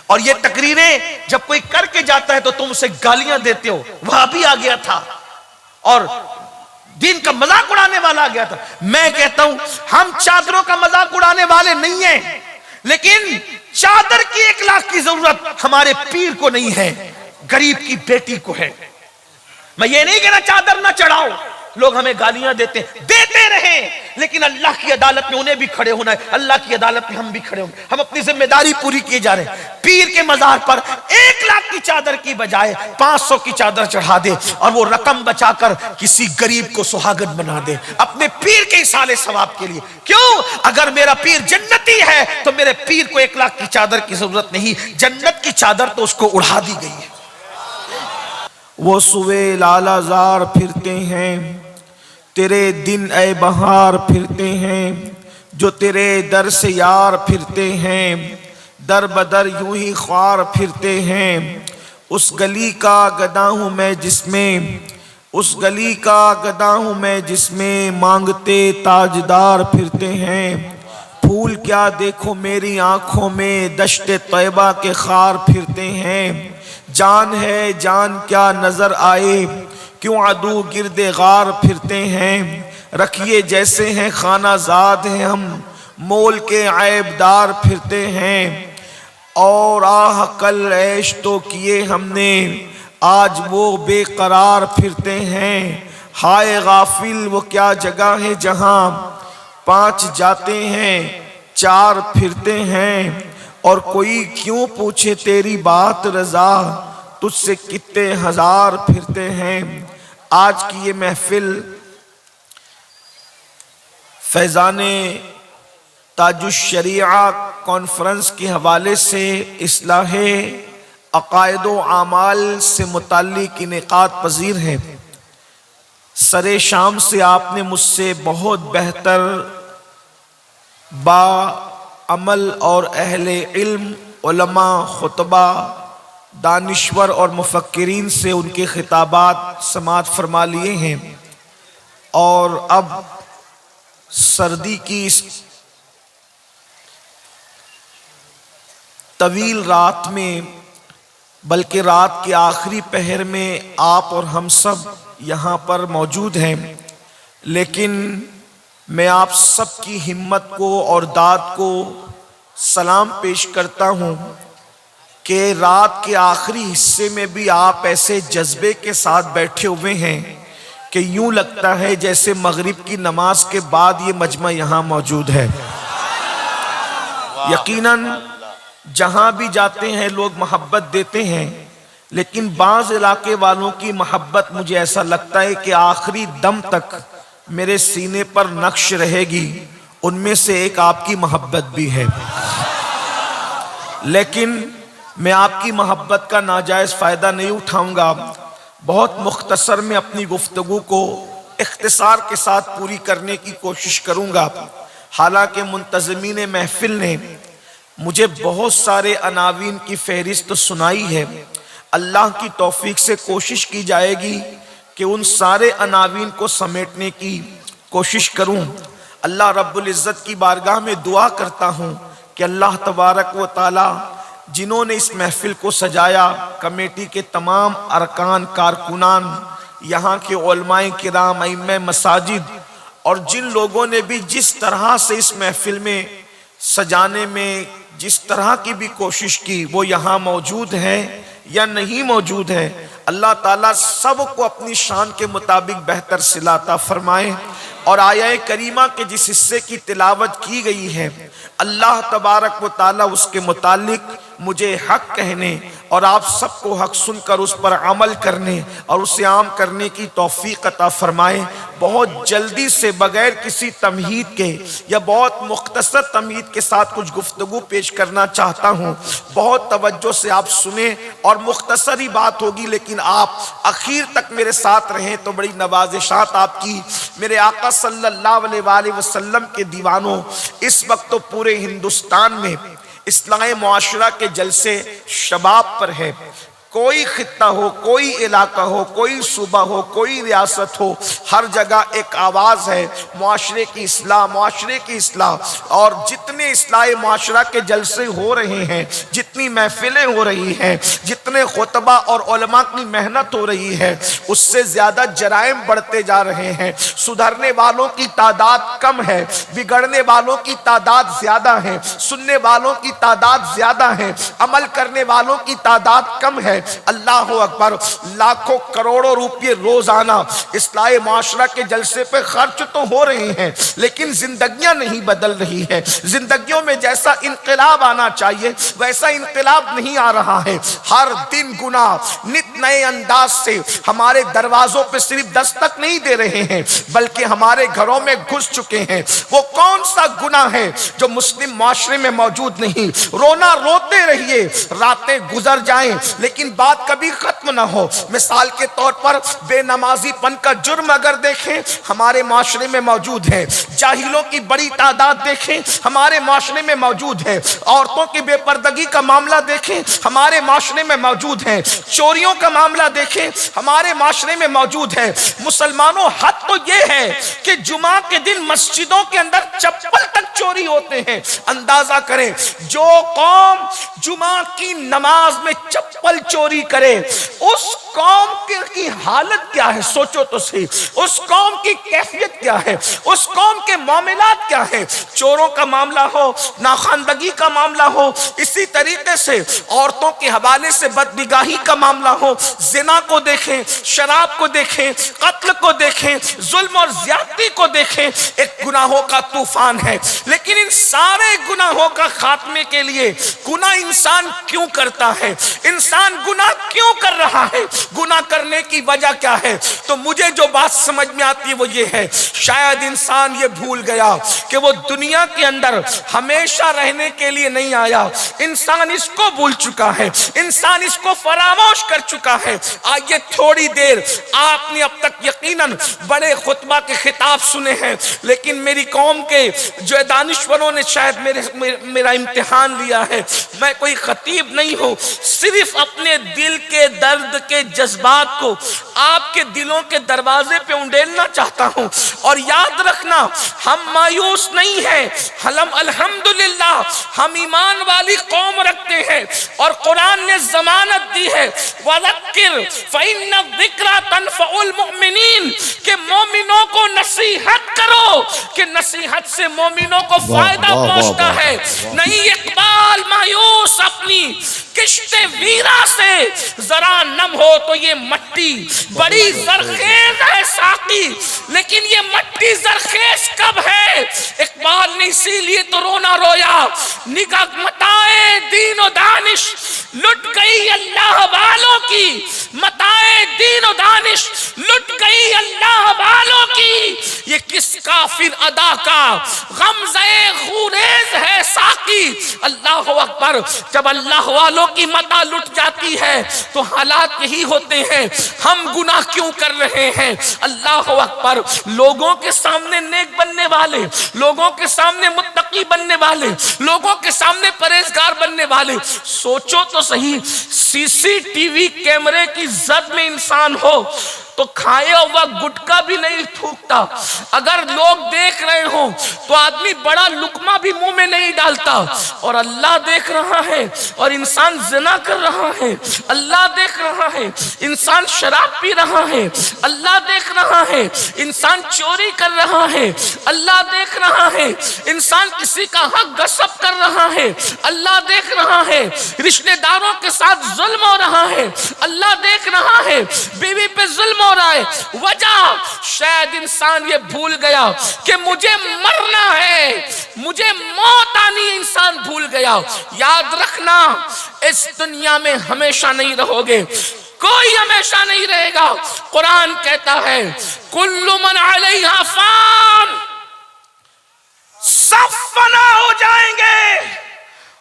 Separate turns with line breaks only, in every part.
और ये तकरीरें जब कोई करके जाता है तो तुम उसे गालियां देते हो। वह भी आ गया था और दीन का मजाक उड़ाने वाला आ गया था। मैं कहता हूं हम चादरों का मजाक उड़ाने वाले नहीं हैं, लेकिन चादर की 1 लाख की जरूरत हमारे पीर को नहीं है, गरीब की बेटी को है। मैं ये नहीं कहना चादर ना चढ़ाओ, लोग हमें गालियां देते रहें, लेकिन अल्लाह की अदालत में उन्हें भी खड़े होना है, अल्लाह की अदालत में हम भी खड़े होंगे। हम अपनी जिम्मेदारी पूरी किए जा रहे हैं। पीर के मजार पर 1 लाख की चादर की बजाय 500 की चादर चढ़ा दे और वो रकम बचाकर किसी गरीब को सुहागन बना दे अपने पीर के इसाले सवाब के लिए। क्यों? अगर मेरा पीर जन्नती है तो मेरे पीर को 1 लाख की चादर की जरूरत नहीं, जन्नत की चादर तो उसको उड़ा दी गई है।
वो सुवे लालाजार फिरते हैं, तेरे दिन ए बहार फिरते हैं, जो तेरे दर से यार फिरते हैं, दर बदर यूं ही ख्वार फिरते हैं। उस गली का गदा हूँ मैं जिसमें, उस गली का गदा हूँ मैं जिसमें मांगते ताजदार फिरते हैं। फूल क्या देखो मेरी आंखों में, दश्ते तैबा के खार फिरते हैं। जान है जान क्या नजर आए, क्यों अदू गिरदे गार फिरते हैं। रखिए जैसे हैं खानाजाद हैं हम, मोल के ऐबदार फिरते हैं। और आह कल ऐश तो किए हमने, आज वो बेकरार फिरते हैं। हाय गाफिल वो क्या जगह है जहां 5 जाते हैं 4 फिरते हैं। और कोई क्यों पूछे तेरी बात रजा, तुझसे कितने हजार फिरते हैं। आज की ये महफिल फैज़ाने ताजुश शरीआ कॉन्फ्रेंस के हवाले से इस्लाहे अकायद व आमाल से मुताल्लिक इनेकाद पजीर है। सरे शाम से आपने मुझसे बहुत बेहतर बा अमल और अहले इल्म उलमा खुतबा दानिश्वर और मुफक्किरीन से उनके खिताबात समात फरमा लिए हैं। और अब सर्दी की इस तवील रात में, बल्कि रात के आखिरी पहर में आप और हम सब यहाँ पर मौजूद हैं, लेकिन मैं आप सबकी हिम्मत को और दाद को सलाम पेश करता हूँ कि रात के आखिरी हिस्से में भी आप ऐसे जज्बे के साथ बैठे हुए हैं कि यूं लगता है जैसे मगरिब की नमाज के बाद ये मजमा यहाँ मौजूद है। यकीनन जहाँ भी जाते हैं लोग मोहब्बत देते हैं, लेकिन बाज़ इलाके वालों की मोहब्बत मुझे ऐसा लगता है कि आखिरी दम तक मेरे सीने पर नक्श रहेगी। उनमें से एक आपकी मोहब्बत भी है, लेकिन मैं आपकी मोहब्बत का नाजायज़ फ़ायदा नहीं उठाऊंगा। बहुत मुख्तसर में अपनी गुफ्तगू को इख्तिसार के साथ पूरी करने की कोशिश करूंगा। हालांकि मुंतज़मीन महफिल ने मुझे बहुत सारे अनावीन की फहरिस्त सुनाई है। अल्लाह की तौफीक से कोशिश की जाएगी कि उन सारे अनावीन को समेटने की कोशिश करूं। अल्लाह रब्बुल इज़्ज़त की बारगाह में दुआ करता हूं कि अल्लाह तबारक व तआला जिन्होंने इस महफिल को सजाया, कमेटी के तमाम अरकान कारकुनान, यहाँ के उलमाए किराम, इमाम मसाजिद, और जिन लोगों ने भी जिस तरह से इस महफिल में सजाने में जिस तरह की भी कोशिश की, वो यहाँ मौजूद हैं या नहीं मौजूद है, अल्लाह ताला सबको अपनी शान के मुताबिक बेहतर सिला अता फरमाए। और आया करीमा के जिस हिस्से की तिलावत की गई है, अल्लाह तबारक व ताला उसके मुतालिक मुझे हक कहने और आप सबको हक सुनकर उस पर अमल करने और उसे आम करने की तौफीक अता फरमाए। बहुत जल्दी से बगैर किसी तमहीद के या बहुत मुख्तसर तमहीद के साथ कुछ गुफ्तगू पेश करना चाहता हूँ। बहुत तवज्जो से आप सुने और मुख्तसर ही बात होगी, लेकिन आप आखिर तक मेरे साथ रहें तो बड़ी नवाजिशात आपकी। मेरे आका सल्लल्लाहु अलैहि वसल्लम के दीवानों, इस वक्त तो पूरे हिंदुस्तान में इस्लाही मुआशरा के जलसे शबाब पर है। कोई खित्ता हो, कोई इलाका हो, कोई सूबा हो, कोई रियासत हो, हर जगह एक आवाज़ है मुआशरे की इस्लाह, मुआशरे की इस्लाह। और जितने इस्लाह मुआशरा के जलसे हो रहे हैं, जितनी महफिलें हो रही हैं, जितने खुतबा और उलमा की मेहनत हो रही है, उससे ज़्यादा जराइम बढ़ते जा रहे हैं। सुधरने वालों की तादाद कम है, बिगड़ने वालों की तादाद ज़्यादा है, सुनने वालों की तादाद ज़्यादा है, अमल करने वालों की तादाद कम है। अल्लाह अकबर, लाखों करोड़ों रुपये रोजाना इस्लाह माशरा के जलसे पे खर्च तो हो रहे हैं, लेकिन जिंदगियां नहीं बदल रही है। जिंदगियों में जैसा इनकलाब आना चाहिए वैसा इनकलाब नहीं आ रहा है। हर दिन गुनाह नित नए अंदाज से हमारे दरवाजों पे सिर्फ दस्तक नहीं दे रहे हैं, बल्कि हमारे घरों में घुस चुके हैं। वो कौन सा गुनाह है जो मुस्लिम माशरे में मौजूद नहीं? रोना रोते रहिए, रातें गुजर जाएं, लेकिन बात कभी खत्म ना हो। मिसाल के तौर पर बेनमाजीपन का जुर्म अगर देखें, हमारे माशरे में मौजूद है। जाहिलों की बड़ी तादाद देखें, हमारे माशरे में मौजूद है। औरतों की बेपर्दगी का मामला देखें, हमारे माशरे में मौजूद है। चोरियों का मामला देखें, हमारे माशरे में मौजूद है। मुसलमानों, हद तो यह है कि जुमा के दिन मस्जिदों के अंदर चप्पल तक चोरी होते हैं। अंदाजा करें, जो कौम जुमा की नमाज में चप्पल चोरी करे, उस कौम की हालत क्या है? सोचो तो सही, उस कौम की कैफियत क्या है, उस कौम के मामलात क्या है। चोरों का मामला हो, नाखानदगी का मामला हो, इसी तरीके से औरतों के हवाले से बदनिगाही का मामला हो, जिना को देखें, शराब को देखें, कत्ल को देखें, जुल्म और ज्यादती को देखें, एक गुनाहों का तूफान है। लेकिन इन सारे गुनाहों का खात्मे के लिए गुनाह इंसान क्यों करता है? इंसान गुनाह क्यों कर रहा है? गुनाह करने की वजह क्या है? तो मुझे जो बात समझ में आती है वो ये है, शायद इंसान ये भूल गया कि वो दुनिया के अंदर हमेशा रहने के लिए नहीं आया। इंसान इसको भूल चुका है, इंसान इसको फरामोश कर चुका है। आइए थोड़ी देर, आपने अब तक यकीनन बड़े खुतबा के खिताब सुने हैं, लेकिन मेरी कौम के जो दानिश्वरों ने शायद मेरा इम्तिहान लिया है। मैं कोई खतीब नहीं हूँ, सिर्फ अपने दिल के दर्द के जज्बात को आपके दिलों के दरवाजे पे उंडेलना चाहता हूँ। और याद रखना, हम मायूस नहीं है, हम अल्हम्दुलिल्लाह हम ईमान वाली कौम रखते हैं। और कुरान ने जमानत दी है, वज़क्किर फ़इन्न ज़िक्रा तनफ़उल मुमिनीन, के मोमिनों को नसीहत करो कि नसीहत से मोमिनों को फायदा पहुंचता है। नहीं इकबाल मायूस अपनी किश्ते वीरा से जरा नम हो तो ये मट्टी बड़ी जरखेज है साकी, लेकिन ये मट्टी जरखेज कब है? इकबाल ने इसीलिए तो रोना रोया, निगाह मताए दीन दानिश लुट गई अल्लाह वालों की, मताए दीन दानिश लुट गई अल्लाह वालों की। ये किस काफिर अदा का गमज़े खूरेज है साकी। अल्लाह अकबर, जब अल्लाह वालों की मता लुट जाती है तो हालात यही होते हैं। हम गुनाह क्यों कर रहे हैं? अल्लाह अकबर, लोगों के सामने नेक बनने वाले, लोगों के सामने मुत्तकी बनने वाले, लोगों के सामने परहेजगार बनने वाले, सोचो तो सही, सीसीटीवी कैमरे की जद में इंसान हो तो खाया हुआ गुटखा भी नहीं थूकता। अगर लोग देख रहे हो तो आदमी बड़ा लुकमा भी मुंह में नहीं डालता। और अल्लाह देख रहा है और इंसान जिना कर रहा है, अल्लाह देख रहा है, इंसान शराब पी रहा है, अल्लाह देख रहा है, इंसान चोरी कर रहा है, अल्लाह देख रहा है, इंसान किसी का हक गसब कर रहा है, अल्लाह देख रहा है, रिश्तेदारों के साथ जुल्म हो रहा है, अल्लाह देख रहा है, बीवी पे जुल्म हो रहा है। वजह शायद इंसान ये भूल गया कि मुझे मरना है, मुझे मौत आनी है, इंसान भूल गया। याद रखना, इस दुनिया में हमेशा नहीं रहोगे, कोई हमेशा नहीं रहेगा। कुरान कहता है कुल्लु मन अलैहा फान, सब फना हो जाएंगे,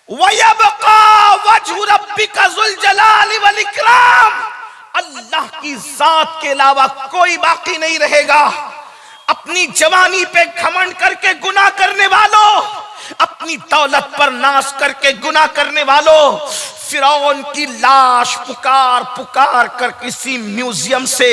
वयबका वजहु रब्बिका ज़ुल जलाली वल इकराम, अल्लाह की जात के अलावा कोई बाकी नहीं रहेगा। अपनी जवानी पे घमंड करके गुनाह करने वालों, अपनी दौलत पर नाश करके गुनाह करने वालों,
फिरौन की लाश पुकार पुकार कर किसी म्यूजियम से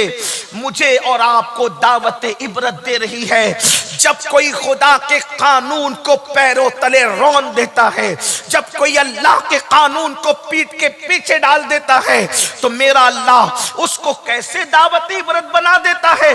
मुझे और आपको दावत इबरत दे रही है। जब कोई खुदा के कानून को पैरों तले रौंद देता है, जब कोई अल्लाह के कानून को पीठ के पीछे डाल देता है, तो मेरा अल्लाह उसको कैसे दावत इबरत बना देता है।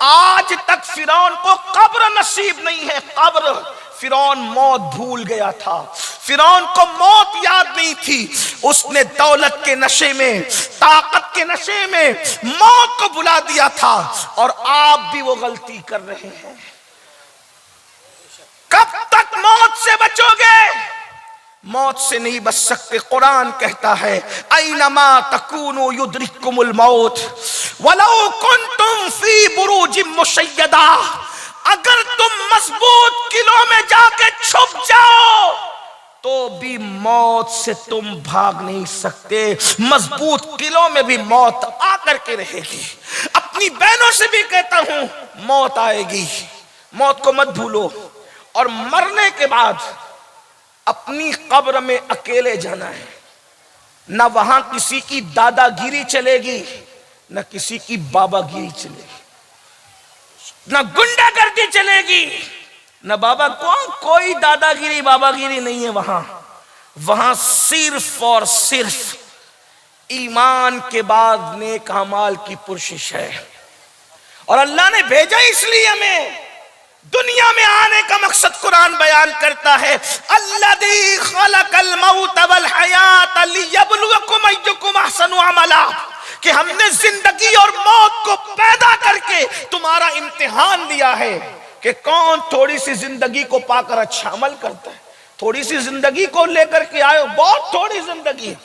आज तक फिरौन को कब्र नसीब नहीं है। कब्र, फिरौन मौत भूल गया था, फिरौन को मौत याद नहीं थी। उसने दौलत के नशे में, ताकत के नशे में मौत को बुला दिया था। और आप भी वो गलती कर रहे हैं। कब तक मौत से बचोगे? मौत से नहीं बच सकते। कुरान कहता है ऐनमा तकूनु युद्रिकुमुल मौत वलौ कुंतुम फी बुरूजिम मुशय्यदा। अगर तुम मजबूत किलों में जाके छुप जाओ तो भी मौत से तुम भाग नहीं सकते। मजबूत किलों में भी मौत आकर के रहेगी। अपनी बहनों से भी कहता हूं, मौत आएगी, मौत को मत भूलो। और मरने के बाद अपनी कब्र में अकेले जाना है। ना वहां किसी की दादागिरी चलेगी, ना किसी की बाबागिरी चलेगी, ना गुंडागर्दी चलेगी, ना बाबा कोई दादागिरी बाबागिरी नहीं है वहां। वहां सिर्फ और सिर्फ ईमान के बाद नेक अमाल की पुरशिश है। और अल्लाह ने भेजा इसलिए हमें, दुनिया में आने का मकसद कुरान बयान करता है। अल्लज़ी खलक़ल मौत वल हयात लियब्लुवकुम अय्युकुम अहसनु अमला, कि हमने जिंदगी और मौत को पैदा करके तुम्हारा इम्तिहान लिया है कि कौन थोड़ी सी जिंदगी को पाकर अच्छा अमल करता है। थोड़ी सी जिंदगी को लेकर के आयो, बहुत थोड़ी जिंदगी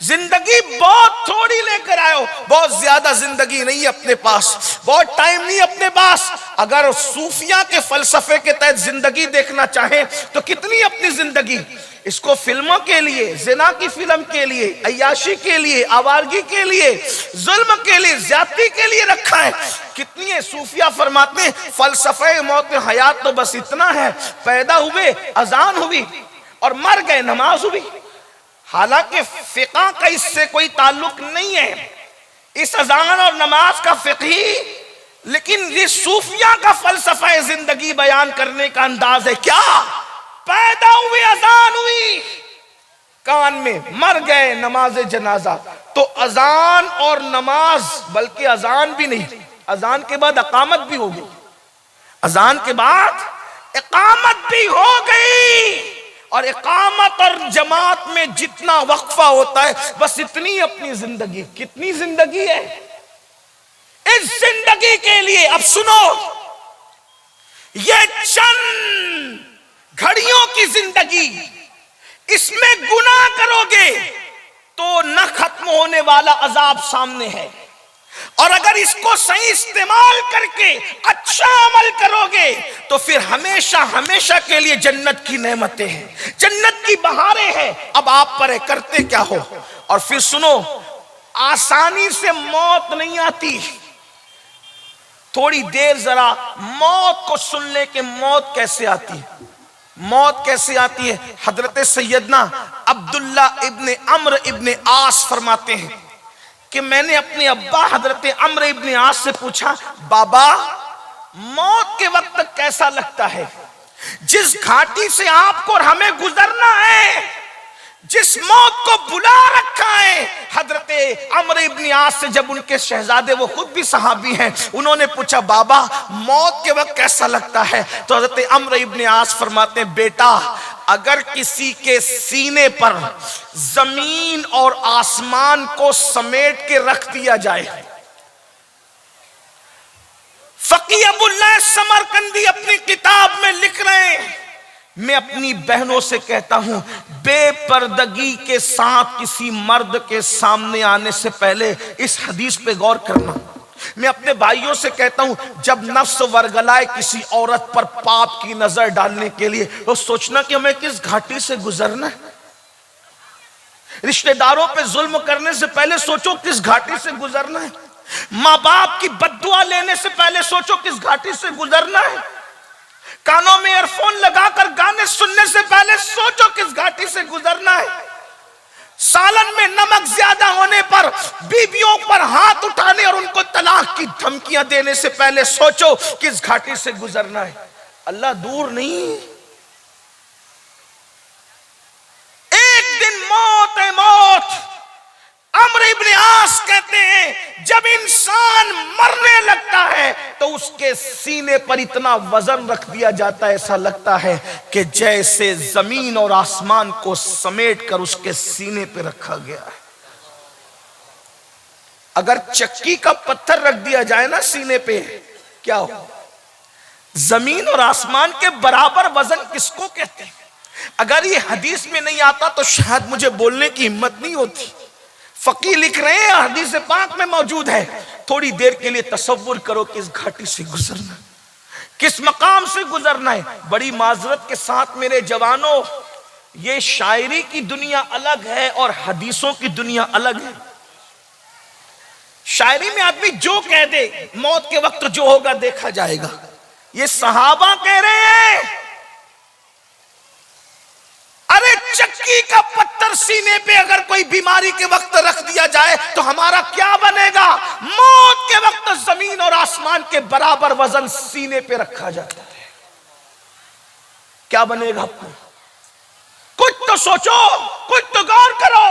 बहुत थोड़ी लेकर आयो। बहुत ज्यादा जिंदगी नहीं है अपने पास, बहुत टाइम नहीं अपने पास। अगर सूफिया के फलसफे के तहत जिंदगी देखना चाहे तो कितनी अपनी जिंदगी, इसको फिल्मों के लिए, जिना की फिल्म के लिए, अय्याशी के लिए, आवारगी के लिए, जुल्म के लिए, ज्यादती के लिए रखा है। कितनी है। सूफिया फरमाते हैं फलसफे मौत हयात तो बस इतना है, पैदा हुए, अजान हुई और मर गए, नमाज हुई। हालांकि फिक़ा का इससे कोई ताल्लुक नहीं है, इस अजान और नमाज का फिक़ही, लेकिन ये सूफिया का फलसफा जिंदगी बयान करने का अंदाज है। क्या? पैदा हुए, अजान हुई, कान में, मर गए, नमाज जनाजा। तो अजान और नमाज, बल्कि अजान भी नहीं, अजान के बाद इकामत भी हो गई, अजान के बाद इकामत भी हो गई। और इकामत और जमात में जितना वक्फा होता है बस इतनी अपनी जिंदगी। कितनी जिंदगी है इस जिंदगी के लिए? अब सुनो, ये चंद घड़ियों की जिंदगी, इसमें गुनाह करोगे तो न खत्म होने वाला अजाब सामने है। और अगर इसको सही इस्तेमाल करके अच्छा अमल करोगे तो फिर हमेशा हमेशा के लिए जन्नत की नेमतें हैं, जन्नत की बहारें हैं। अब आप पर है, करते क्या हो? और फिर सुनो, आसानी से मौत नहीं आती। थोड़ी देर जरा मौत को सुन ले कि मौत कैसे आती है। मौत कैसे आती है? हजरत सैयदना अब्दुल्ला इब्ने अम्र इब्ने आस फरमाते हैं कि मैंने अपने अब्बा हजरत अम्र इब्ने आस से पूछा, बाबा मौत के वक्त कैसा लगता है? जिस घाटी से आपको और हमें गुजरना है, जिस मौत को बुला रखा है। हजरत अम्र इब्ने आस से जब उनके शहजादे, वो खुद भी सहाबी हैं, उन्होंने पूछा, बाबा मौत के वक्त कैसा लगता है? तो हजरत अम्र इब्ने आस फरमाते हैं, बेटा अगर किसी के सीने पर जमीन और आसमान को समेट के रख दिया जाए। फकीह अबुल्लाह समरकंदी अपनी किताब में लिख रहे हैं, मैं अपनी बहनों से कहता हूं, बेपर्दगी के साथ किसी मर्द के सामने आने से पहले इस हदीस पे गौर करना। मैं अपने भाइयों से कहता हूं, जब नफ्स वरगलाए किसी औरत पर पाप की नजर डालने के लिए, तो सोचना कि हमें किस घाटी से गुजरना है। रिश्तेदारों पे जुल्म करने से पहले सोचो किस घाटी से गुजरना है। माँ बाप की बद्दुआ लेने से पहले सोचो किस घाटी से गुजरना है। कानों में ईयरफोन लगाकर गाने सुनने से पहले सोचो किस घाटी से गुजरना है। सालन में नमक ज्यादा होने पर बीवियों पर हाथ उठाने और उनको तलाक की धमकियां देने से पहले सोचो किस घाटी से गुजरना है। अल्लाह दूर नहीं, एक दिन मौत है मौत। अम्र इब्न आस कहते हैं जब इंसान मरने लगता है तो उसके सीने पर इतना वजन रख दिया जाता है, ऐसा लगता है कि जैसे जमीन और आसमान को समेट कर उसके सीने पे रखा गया है। अगर चक्की का पत्थर रख दिया जाए ना सीने पे, क्या हो? जमीन और आसमान के बराबर वजन किसको कहते हैं? अगर ये हदीस में नहीं आता तो शायद मुझे बोलने की हिम्मत नहीं होती। फकीह लिख रहे हैं, हदीस पाक में मौजूद है। थोड़ी देर के लिए तसव्वुर करो किस घाटी से गुजरना, किस मकाम से गुजरना है। बड़ी माजरत के साथ मेरे जवानों, ये शायरी की दुनिया अलग है और हदीसों की दुनिया अलग है। शायरी में आदमी जो कह दे, मौत के वक्त जो होगा देखा जाएगा। ये सहाबा कह रहे हैं अरे चक्की का पत्थर सीने पे अगर कोई बीमारी के वक्त रख दिया जाए तो हमारा क्या बनेगा? मौत के वक्त जमीन और आसमान के बराबर वजन सीने पे रखा जाता है, क्या बनेगा आपको? कुछ तो सोचो, कुछ तो गौर करो।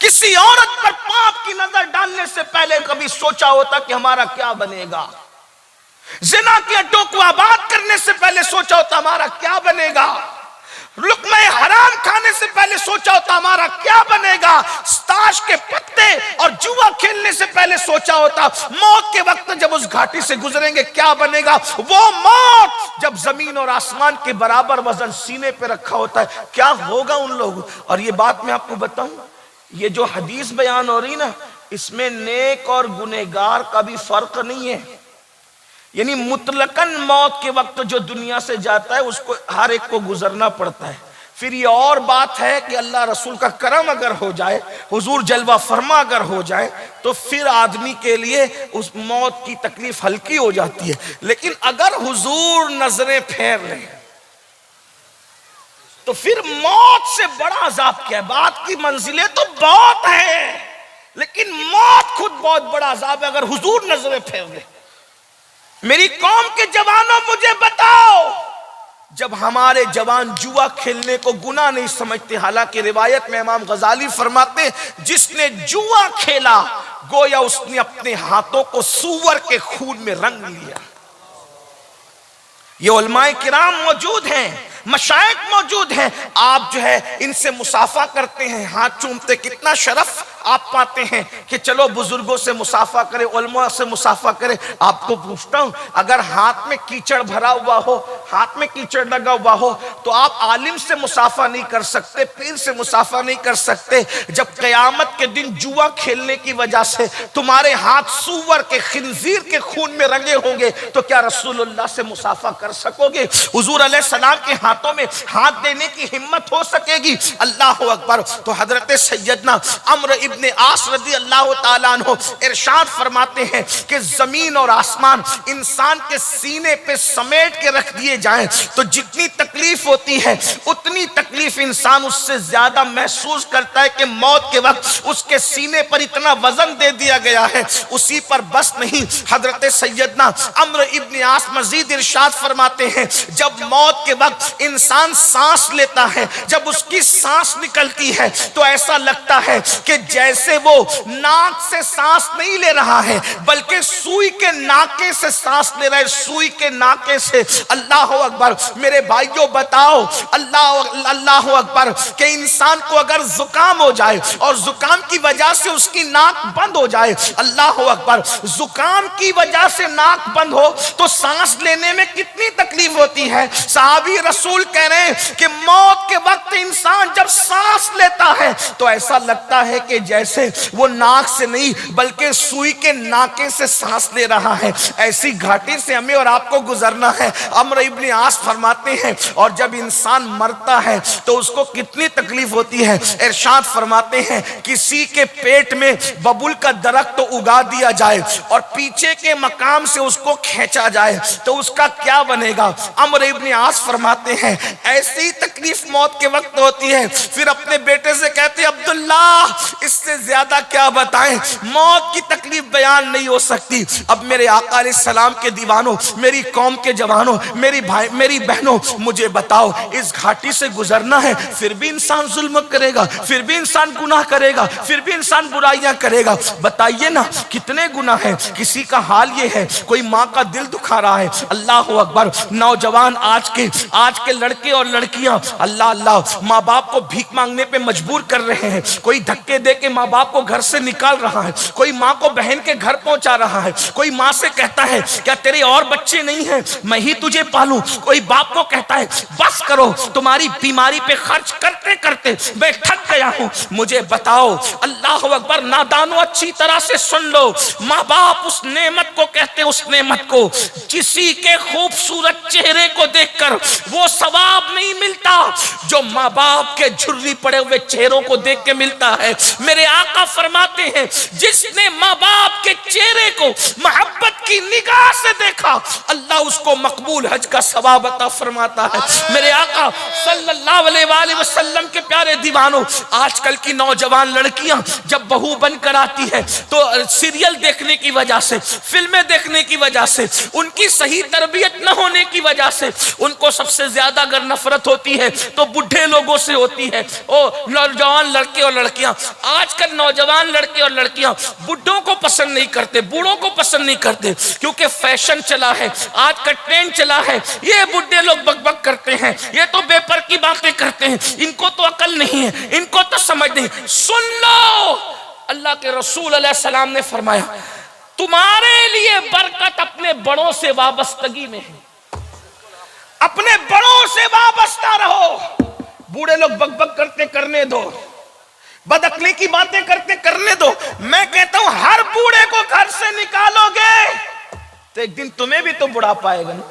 किसी औरत पर पाप की नजर डालने से पहले कभी सोचा होता कि हमारा क्या बनेगा? जिना की टोकवा बात करने से पहले सोचा होता हमारा क्या बनेगा? लुक़्मा हराम खाने से पहले सोचा होता हमारा क्या बनेगा? ताश के पत्ते और जुआ खेलने से पहले सोचा होता मौत के वक्त जब उस घाटी से गुजरेंगे क्या बनेगा? वो मौत जब जमीन और आसमान के बराबर वजन सीने पे रखा होता है, क्या होगा उन लोगों? और ये बात मैं आपको बताऊं, ये जो हदीस बयान हो रही ना, इसमें नेक और गुनहगार का भी फर्क नहीं है। यानी मुतलकन मौत के वक्त जो दुनिया से जाता है उसको हर एक को गुजरना पड़ता है। फिर ये और बात है कि अल्लाह रसूल का करम अगर हो जाए, हुजूर जलवा फरमा अगर हो जाए, तो फिर आदमी के लिए उस मौत की तकलीफ हल्की हो जाती है। लेकिन अगर हुजूर नजरें फेर लें तो फिर मौत से बड़ा अजाब क्या है? बात की मंजिलें तो बहुत है, लेकिन मौत खुद बहुत बड़ा अजाब है अगर हुजूर नजरें फेर लें। मेरी कौम के जवानों, मुझे बताओ, जब हमारे जवान जुआ खेलने को गुनाह नहीं समझते, हालांकि रिवायत में इमाम गजाली फरमाते जिसने जुआ खेला गोया उसने अपने हाथों को सूअर के खून में रंग लिया। ये उलमाए किराम मौजूद हैं, मशाइख मौजूद हैं, आप जो है इनसे मुसाफा करते हैं, हाथ चूमते, कितना शरफ आप पाते हैं कि चलो बुजुर्गों से मुसाफा करें, उलमा से मुसाफा करें। आपको पूछता हूं, अगर हाथ में कीचड़ भरा हुआ हो, हाथ में कीचड़ लगा हुआ हो, तो आप आलिम से मुसाफा नहीं कर सकते, पीर से मुसाफा नहीं कर सकते। जब क़यामत के दिन जुआ खेलने की वजह से तुम्हारे हाथ सूअर के, खिंजीर के खून में रंगे होंगे, तो क्या रसूलुल्लाह से मुसाफा कर सकोगे? हुजूर अलैहिस्सलाम के हाथों में हाथ देने की हिम्मत हो सकेगी? अल्लाह अकबर। तो हजरत सैयदना अम्र इब्न आस रज़ी अल्लाह ताला अन्हु इरशाद फरमाते हैं कि जमीन और आसमान इंसान के सीने पे समेट के रख दिए जाएं तो जितनी तकलीफ होती है उतनी तकलीफ इंसान उससे ज्यादा महसूस करता है कि मौत के वक्त उसके सीने पर इतना वजन दे दिया गया है। उसी पर बस नहीं, हजरत सैयदना अम्र इब्न आस मजीद इरशाद फरमाते हैं जब मौत के वक्त इंसान सांस लेता है, जब उसकी सांस निकलती है तो ऐसा लगता है कि जैसे वो नाक से सांस नहीं ले रहा है बल्कि सुई के नाके से सांस ले रहा है, सुई के नाके से। अल्लाह अकबर। मेरे भाइयों बताओ, अल्लाह अकबर, कि इंसान को अगर जुकाम हो जाए और जुकाम की वजह से उसकी नाक बंद हो जाए, अल्लाह अकबर, जुकाम की वजह से नाक बंद हो तो सांस लेने में कितनी तकलीफ होती है। साहबी रसूल कह रहे हैं कि मौत के वक्त इंसान जब सांस लेता है तो ऐसा लगता है कि
जैसे वो नाक से नहीं बल्कि सुई के नाके से सांस ले रहा है, ऐसी घाटी से हमें और आपको गुजरना है। अम्र इब्न आस फरमाते हैं और जब इंसान मरता है तो उसको कितनी तकलीफ होती है। इरशाद फरमाते हैं किसी के पेट में बबुल का दरख्त तो उगा दिया जाए और पीछे के मकाम से उसको खींचा जाए तो उसका क्या बनेगा। अम्र इब्न आस फरमाते हैं ऐसी तकलीफ मौत के वक्त होती है। फिर अपने बेटे से कहते हैं अब्दुल्ला इससे ज्यादा क्या बताएं, मौत की तकलीफ बयान नहीं हो सकती। अब मेरे आका अलैहिस्सलाम के दीवानों, मेरी कौम के जवानों, मेरी भाई मेरी बहनों, मुझे बताओ इस घाटी से गुजरना है, फिर भी इंसान जुल्म करेगा, फिर भी इंसान गुनाह करेगा, फिर भी इंसान बुराइयां करेगा। बताइए ना कितने गुनाह है। किसी का हाल ये है कोई माँ का दिल दुखा रहा है, अल्लाह अकबर, नौजवान आज के लड़के और लड़कियां अल्लाह अल्लाह माँ बाप को भीख मांगने पे मजबूर कर रहे हैं। कोई धक्के दे के माँ बाप को घर से निकाल रहा है, कोई माँ को बहन के घर पहुंचा रहा है, कोई माँ से कहता है क्या तेरे और बच्चे नहीं हैं, मैं ही तुझे पालूं। कोई बाप को कहता है बस करो, तुम्हारी बीमारी पे खर्च करते करते मैं थक गया हूं। मुझे बताओ अल्लाह अकबर, नादानो अच्छी तरह से सुन लो, माँ बाप उस नेमत को कहते हैं, उस नेमत को किसी के खूबसूरत चेहरे को देखकर वो सवाब नहीं मिलता जो माँ बाप के झुर्री पड़े हुए चेहरों को देख के मिलता है। मेरे आका फरमाते हैं जिसने माँ बाप के चेहरे को मोहब्बत की निगाह से देखा अल्लाह उसको मकबूल हज का सवाब अता फरमाता है। मेरे आका सल्लल्लाहु अलैहि वसल्लम के प्यारे दीवानों, आजकल की नौजवान लड़कियां जब बहू बनकर आती है तो सीरियल देखने की वजह से, फिल्में देखने की वजह से, उनकी सही तरबियत न होने की वजह से उनको सबसे ज्यादा अगर नफरत होती है तो बुढ़े लोगों से होती है। ओ नौजवान लड़के और लड़कियां, आजकल नौजवान लड़के और लड़कियां बुढ़ों को पसंद नहीं करते, बूढ़ों को पसंद नहीं करते, क्योंकि फैशन चला है, आज का ट्रेंड चला है। ये बुढ़े लोग बकबक करते हैं, ये तो बेपर की बातें करते हैं, इनको तो अकल नहीं है, इनको तो समझ नहीं। सुन लो, अल्लाह के रसूल अलैहि सलाम ने फरमाया तुम्हारे लिए बरकत अपने बड़ों से वाबस्तगी में है, अपने बड़ों से वाबस्ता रहो। बूढ़े लोग बकबक करते करने दो, बदअक्ली की बातें करते करने दो। मैं कहता हूं हर बूढ़े को घर से निकालोगे तो एक दिन तुम्हें भी तो बुढ़ापा आएगा ना।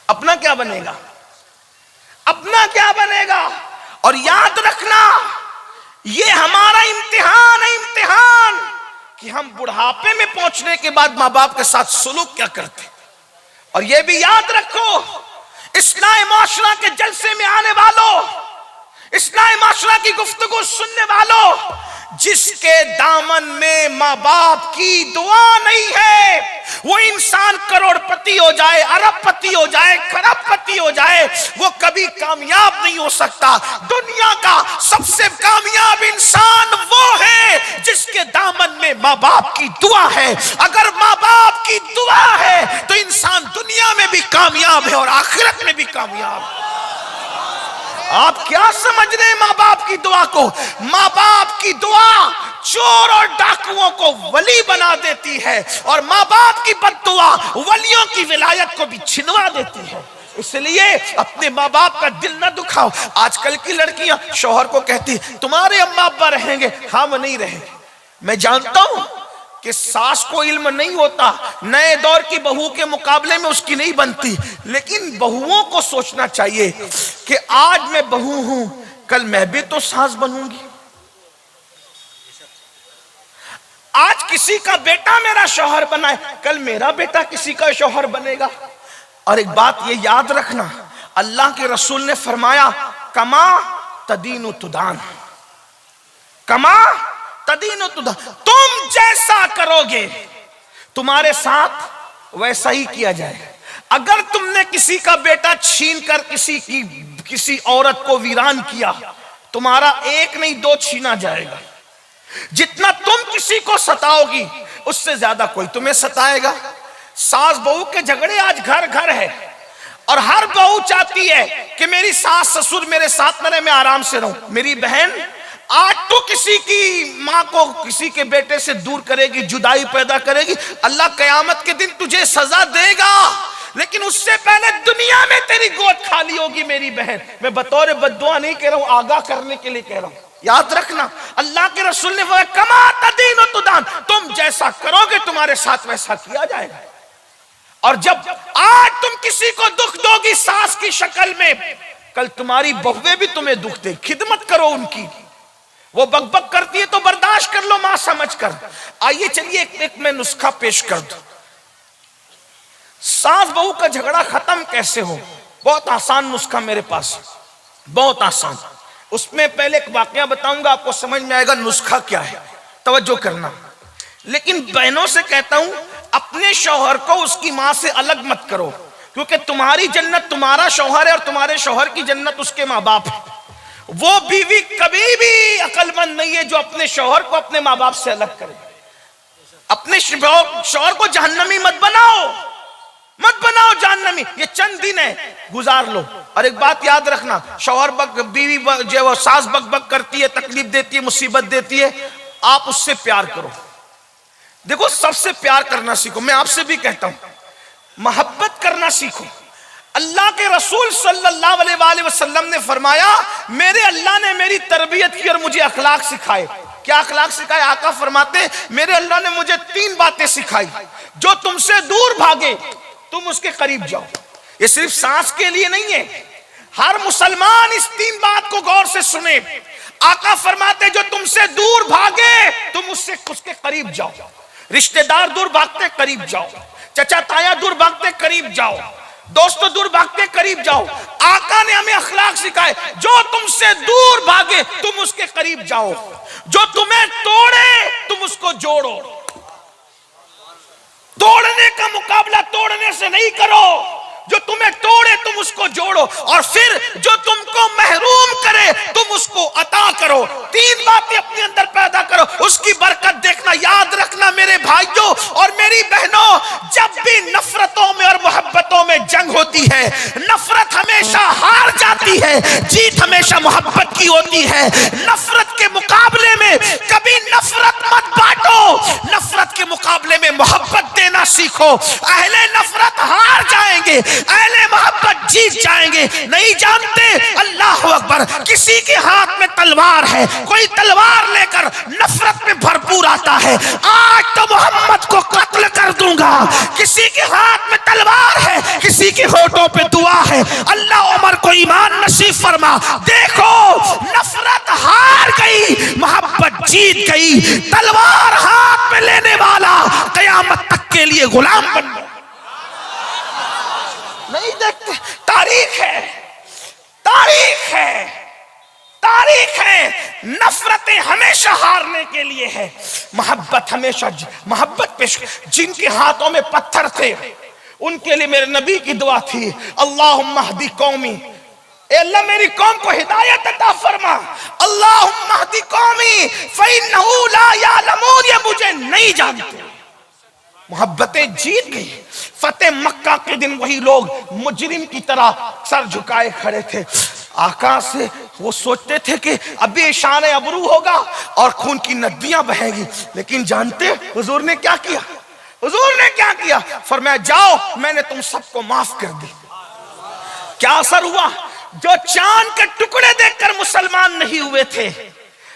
अपना क्या बनेगा, अपना क्या बनेगा। और याद रखना ये हमारा इम्तिहान है, इम्तिहान कि हम बुढ़ापे में पहुंचने के बाद मां बाप के साथ सुलूक क्या करते। और यह भी याद रखो इस्लाही माशरा के जलसे में आने वालों, इस्लाही माशरा की गुफ्तगू सुनने वालों, जिसके दामन में माँ बाप की दुआ नहीं है वो इंसान करोड़पति हो जाए, अरबपति हो जाए, खरबपति हो जाए, वो कभी कामयाब नहीं हो सकता। दुनिया का सबसे कामयाब इंसान वो है जिसके दामन में माँ बाप की दुआ है। अगर माँ बाप की दुआ है तो इंसान दुनिया में भी कामयाब है और आखिरत में भी कामयाब है। आप क्या समझ रहे हैं माँ बाप की दुआ को? माँ बाप की दुआ चोर और डाकुओं को वली बना देती है और माँ बाप की बद्दुआ वलियों की विलायत को भी छिनवा देती है। इसलिए अपने माँ बाप का दिल न दुखाओ। आजकल की लड़कियां शौहर को कहती तुम्हारे अम्मा अब्बा रहेंगे, हम नहीं रहेंगे। मैं जानता हूं कि सास को इल्म नहीं होता, नए दौर की बहू के मुकाबले में उसकी नहीं बनती, लेकिन बहुओं को सोचना चाहिए कि आज मैं बहू हूं, कल मैं भी तो सास बनूंगी। आज किसी का बेटा मेरा शौहर बना है, कल मेरा बेटा किसी का शौहर बनेगा। और एक बात ये याद रखना, अल्लाह के रसूल ने फरमाया कमा तदीनु तुदान, कमा तदीनु तुदान, तुम जैसा करोगे तुम्हारे साथ वैसा ही किया जाएगा। अगर तुमने किसी का बेटा छीन कर किसी औरत को वीरान किया, तुम्हारा एक नहीं दो छीना जाएगा। जितना तुम किसी को सताओगी उससे ज्यादा कोई तुम्हें सताएगा। सास बहू के झगड़े आज घर घर है और हर बहू चाहती है कि मेरी सास ससुर मेरे साथ न रहे, मैं आराम से रहूं। मेरी बहन आज तो किसी की माँ को किसी के बेटे से दूर करेगी, जुदाई पैदा करेगी, अल्लाह कयामत के दिन तुझे सजा देगा, लेकिन उससे पहले दुनिया में तेरी गोद खाली होगी मेरी बहन। मैं बतौर बद्दुआ नहीं कह रहा हूं, आगाह करने के लिए कह रहा हूं।
याद रखना, अल्लाह के रसूल ने फरमाया कमा तदीन तुदान, तुम जैसा करोगे तुम्हारे साथ वैसा किया जाएगा। और जब आज तुम किसी को दुख दोगी सास की शक्ल में, कल तुम्हारी बहुएं भी तुम्हें दुख दे, खिदमत करो उनकी। वो बकबक करती है तो बर्दाश्त कर लो मां समझ कर। आइए चलिए एक मैं नुस्खा पेश कर दूं, सास बहू का झगड़ा खत्म कैसे हो। बहुत आसान नुस्खा मेरे पास, बहुत आसान। उसमें पहले एक वाकया बताऊंगा, आपको समझ में आएगा नुस्खा क्या है, तवज्जो करना। लेकिन बहनों से कहता हूं, अपने शौहर को उसकी मां से अलग मत करो, क्योंकि तुम्हारी जन्नत तुम्हारा शौहर है और तुम्हारे शौहर की जन्नत उसके माँ बाप है। वो बीवी कभी भी अक्लमंद नहीं है जो अपने शौहर को अपने माँ बाप से अलग करे। अपने शौहर को जहन्नमी मत बनाओ, मत बनाओ जहन्नमी। ये चंद दिन है, गुजार लो। और एक बात याद रखना, शौहर बीवी जो वो सास बक करती है, तकलीफ देती है, मुसीबत देती है, आप उससे प्यार करो। देखो सबसे प्यार करना सीखो। मैं आपसे भी कहता हूं, मोहब्बत करना सीखो। अल्लाह के रसूल सल्लल्लाहु अलैहि वसल्लम ने फरमाया, मेरे अल्लाह ने मेरी तरबियत की और मुझे अखलाक सिखाए। क्या अखलाक सिखाए? आका फरमाते, मेरे अल्लाह ने मुझे 3 बातें सिखाई। जो तुमसे दूर भागे तुम उसके करीब जाओ। ये सिर्फ सांस के लिए नहीं है, हर मुसलमान इस 3 बात को गौर से सुने। आका फरमाते, जो तुमसे दूर भागे तुम उसके करीब जाओ। रिश्तेदार दूर भागते करीब जाओ, चचा ताया दूर भागते करीब जाओ, दोस्तों दूर भागते करीब जाओ। आका ने हमें अखलाक सिखाए, जो तुमसे दूर भागे तुम उसके करीब जाओ। जो तुम्हें तोड़े तुम उसको जोड़ो। तोड़ने का मुकाबला तोड़ने से नहीं करो, जो तुम्हें तोड़े तुम उसको जोड़ो। और फिर जो तुमको महरूम करे तुम उसको अता करो। 3 बातें अपने अंदर पैदा करो, उसकी बरकत देखना। याद रखना मेरे भाइयों और मेरी बहनों, जब भी नफरतों में और मोहब्बतों में जंग होती है, नफरत हमेशा हार जाती है, जीत हमेशा मोहब्बत की होती है। नफरत के मुकाबले में कभी नफरत मत बांटो, नफरत के मुकाबले में मोहब्बत देना सीखो। अहले नफरत हार जाएंगे, अहले मोहब्बत जीत जाएंगे। नहीं जानते, अल्लाह अकबर, किसी के हाथ में तलवार है, कोई तलवार लेकर नफरत में भरपूर आता है, आज तो मोहम्मद को कत्ल कर दूंगा। किसी के हाथ में तलवार है, किसी के होठों पे दुआ है, अल्लाह उमर को ईमान नसीब फरमा। देखो नफरत हार गई, मोहब्बत जीत गई। तलवार हाथ में लेने वाला कयामत तक के लिए गुलाम बन गया। नहीं देखते, तारीख है, तारीख है, तारीख है। नफरतें हमेशा हारने के लिए है, मोहब्बत हमेशा। मोहब्बत पेश, जिनके हाथों में पत्थर थे उनके लिए मेरे नबी की दुआ थी, अल्लाहुम्मा हदी कौमी, अल्लाह मेरी कौम को हिदायत अता फरमा। अल्लाहुम्मा हदी कौमी फइन्नहु ला यालमून, ये मुझे नहीं जानते। मोहब्बतें जीत गई। फतेह मक्का के दिन वही लोग मुजरिम की तरह सर झुकाए खड़े थे। आकाश से वो सोचते थे कि अभी शान अबरू होगा और खून की नदियां बहेंगी, लेकिन जानते हुजूर ने क्या किया? हुजूर ने क्या किया? फरमाया, जाओ मैंने तुम सबको माफ कर दी। क्या असर हुआ? जो चांद के टुकड़े देखकर मुसलमान नहीं हुए थे,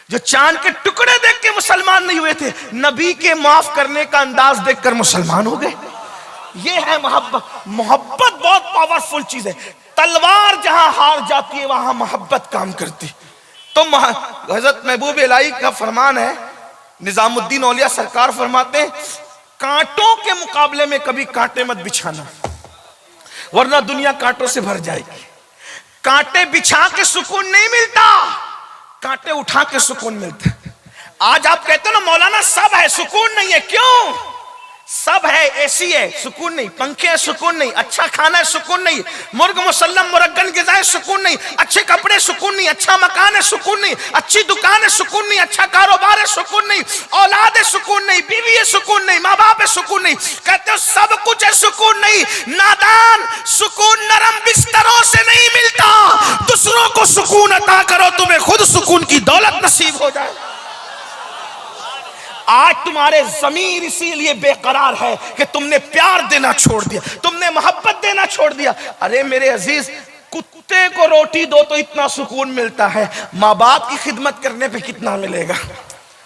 जो चांद के टुकड़े देख के मुसलमान नहीं हुए थे, नबी के माफ करने का अंदाज देखकर मुसलमान हो गए। ये है मोहब्बत। मोहब्बत बहुत पावरफुल चीज है। तलवार जहां हार जाती है वहां मोहब्बत काम करती। तो हजरत महबूब इलाही का फरमान है, निजामुद्दीन औलिया सरकार फरमाते हैं, कांटों के मुकाबले में कभी कांटे मत बिछाना, वरना दुनिया कांटों से भर जाएगी। कांटे बिछा के सुकून नहीं मिलता, कांटे उठा के सुकून मिलता है। आज आप कहते हो ना मौलाना सब है सुकून नहीं है, क्यों? सब है, एसी है सुकून नहीं, पंखे है सुकून नहीं, अच्छा खाना है सुकून नहीं, मुर्ग मुसल्लम मुरग्गन गिज़ाएं सुकून नहीं, अच्छे कपड़े सुकून नहीं, अच्छा मकान है सुकून नहीं, अच्छी दुकान है सुकून नहीं, अच्छा कारोबार है सुकून नहीं, औलाद है सुकून नहीं, बीवी है सुकून नहीं, माँ बाप है सुकून नहीं। कहते हो सब कुछ है सुकून नहीं। नादान, सुकून नरम बिस्तरों से नहीं मिलता। दूसरों को सुकून अता करो, तुम्हें खुद सुकून की दौलत नसीब हो जाए। आज तुम्हारे ज़मीर इसीलिए बेकरार है कि तुमने प्यार देना छोड़ दिया, तुमने मोहब्बत देना छोड़ दिया। अरे मेरे अजीज,
कुत्ते को रोटी दो तो इतना सुकून मिलता है, माँ बाप की खिदमत करने पे कितना मिलेगा।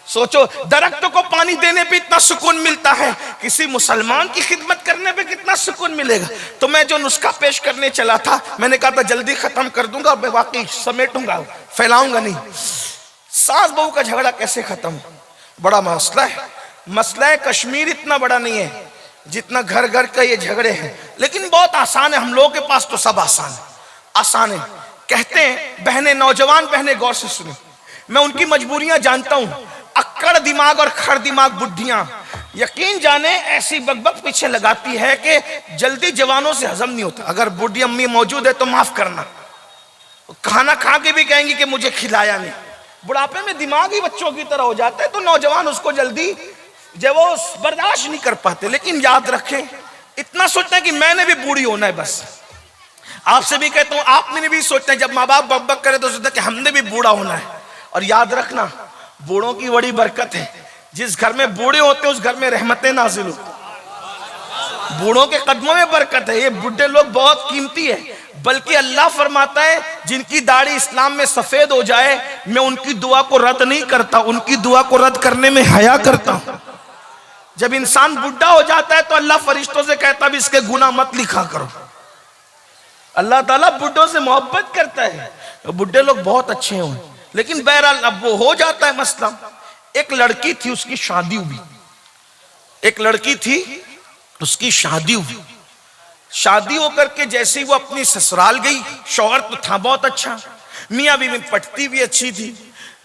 सोचो, दरख्तों को पानी देने पे इतना सुकून मिलता है, किसी मुसलमान की खिदमत करने पे कितना सुकून मिलेगा। तो मैं जो नुस्खा पेश करने चला था, मैंने कहा था जल्दी खत्म कर दूंगा, मैं वाकई समेटूंगा, फैलाऊंगा नहीं। सास बहू का झगड़ा कैसे खत्म, बड़ा मसला है। मसला है कश्मीर इतना बड़ा नहीं है जितना घर घर का ये झगड़े हैं, लेकिन बहुत आसान है। हम लोगों के पास तो सब आसान है, आसान है। कहते हैं बहनें, नौजवान बहनें गौर से सुने, मैं उनकी मजबूरियां जानता हूं। अक्कड़ दिमाग और खड़ दिमाग बुढ़ियां यकीन जाने ऐसी बकबक पीछे लगाती है कि जल्दी जवानों से हजम नहीं होता। अगर बूढ़ी अम्मी मौजूद है तो माफ करना, खाना खा के भी कहेंगी कि मुझे खिलाया नहीं। बुढ़ापे में दिमाग ही बच्चों की तरह हो जाता है, तो नौजवान उसको जल्दी जब वो बर्दाश्त नहीं कर पाते। लेकिन याद रखें, इतना सोचना है कि मैंने भी बूढ़ी होना है। बस आपसे भी कहता हूं, आपने भी सोचना है, जब माँ बाप बकबक करे तो सोचना कि हमने भी बूढ़ा होना है। और याद रखना, बूढ़ों की बड़ी बरकत है। जिस घर में बूढ़े होते हैं उस घर में रहमतें नाजिल होती। बूढ़ों के कदमों में बरकत है। ये बुढ़े लोग बहुत कीमती है, बल्कि अल्लाह फरमाता है जिनकी दाढ़ी इस्लाम में सफेद हो जाए, मैं उनकी दुआ को रद्द नहीं करता, उनकी दुआ को रद्द करने में हया करता हूं। जब इंसान बुढ़ा हो जाता है तो अल्लाह फरिश्तों से कहता भी इसके गुनाह मत लिखा करो। अल्लाह ताला बुढ़ों से मोहब्बत करता है। बुढ़े लोग बहुत अच्छे हों, लेकिन बहरहाल अब वो हो जाता है मसला। एक लड़की थी, उसकी शादी हुई। एक लड़की थी, उसकी शादी हुई। शादी होकर के जैसे ही वो अपनी ससुराल गई, शौहर तो था बहुत अच्छा, मियाँ बीवी पटती भी अच्छी थी,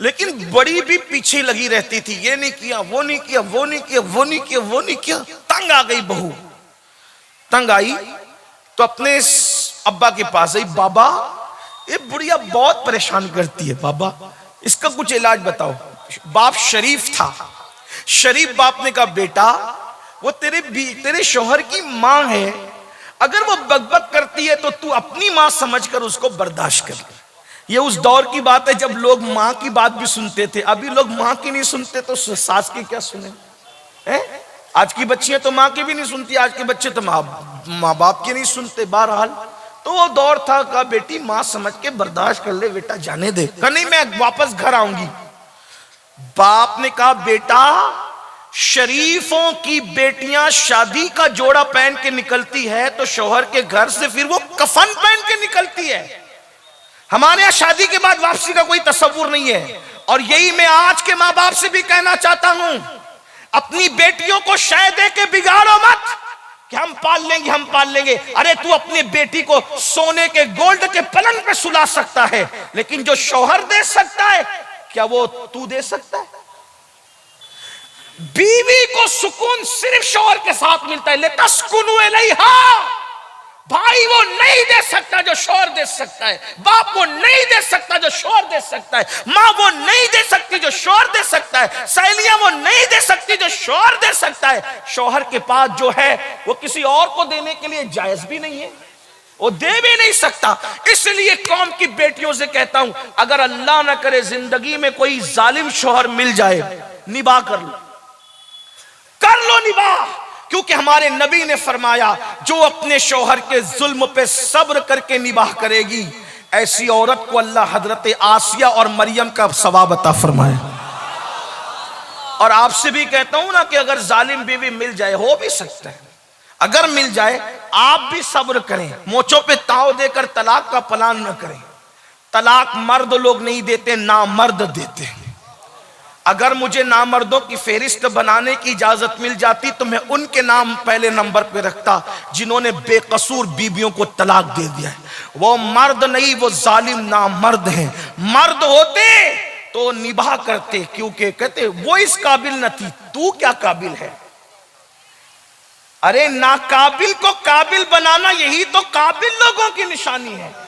लेकिन बड़ी भी पीछे लगी रहती थी। ये नहीं किया, वो नहीं किया, वो नहीं किया, वो नहीं किया, वो नहीं किया। तंग आ गई बहू। तंग आई तो अपने अब्बा के पास आई, बाबा ये बुढ़िया बहुत परेशान करती है, बाबा इसका कुछ इलाज बताओ। बाप शरीफ था। शरीफ बाप ने कहा, बेटा वो तेरे शौहर की माँ है, अगर वो बकबक करती है तो तू अपनी माँ समझकर उसको बर्दाश्त कर ले। ये उस दौर की बात है जब लोग माँ की बात भी सुनते थे। अभी लोग माँ की नहीं सुनते तो सास की क्या सुने हैं? आज की बच्चियां तो माँ की भी नहीं सुनती, आज के बच्चे तो माँ बाप की नहीं सुनते। बहरहाल तो वो दौर था, कहा बेटी माँ समझ के बर्दाश्त कर ले, बेटा जाने दे। कहा नहीं, मैं वापस घर आऊंगी। बाप ने कहा, बेटा शरीफों की बेटियां शादी का जोड़ा पहन के निकलती है तो शौहर के घर से फिर वो कफन पहन के निकलती है। हमारे यहां शादी के बाद वापसी का कोई तस्वुर नहीं है। और यही मैं आज के माँ बाप से भी कहना चाहता हूं, अपनी बेटियों को शय दे के बिगाड़ो मत कि हम पाल लेंगे, हम पाल लेंगे। अरे तू अपनी बेटी को सोने के गोल्ड के पलंग पे सुला सकता है, लेकिन जो शौहर दे सकता है क्या वो तू दे सकता है? बीवी को सुकून सिर्फ शौहर के साथ मिलता है। लितस्कुनु इलैहा, भाई वो नहीं दे सकता जो शौहर दे सकता है, बाप वो नहीं दे सकता जो शौहर दे सकता है, माँ वो नहीं दे सकती जो शौहर दे सकता है, सहेलियां वो नहीं दे सकती जो शौहर दे सकता है। शौहर के पास जो है वो किसी और को देने के लिए जायज भी नहीं है, वो दे भी नहीं सकता। इसलिए कौम की बेटियों से कहता हूं, अगर अल्लाह ना करे जिंदगी में कोई जालिम शौहर मिल जाए, निबाह कर लो निबाह। क्योंकि हमारे नबी ने फरमाया, जो अपने शौहर के जुल्म पे सब्र करके निबाह करेगी, ऐसी औरत को अल्लाह हजरत आसिया और मरियम का सवाब अता फरमाए। और आपसे भी कहता हूं ना कि अगर जालिम बीवी मिल जाए, हो भी सकता है, अगर मिल जाए आप भी सब्र करें, मोचों पे ताव देकर तलाक का प्लान न करें। तलाक मर्द लोग नहीं देते, नामर्द देते हैं। अगर मुझे नामर्दों की फेरिस्त बनाने की इजाजत मिल जाती तो मैं उनके नाम पहले नंबर पे रखता जिन्होंने बेकसूर बीबियों को तलाक दे दिया है। वो मर्द नहीं, वो जालिम नामर्द हैं। मर्द होते तो निभा करते, क्योंकि कहते वो इस काबिल न थी, तू क्या काबिल है। अरे नाकाबिल को काबिल बनाना यही तो काबिल लोगों की निशानी है।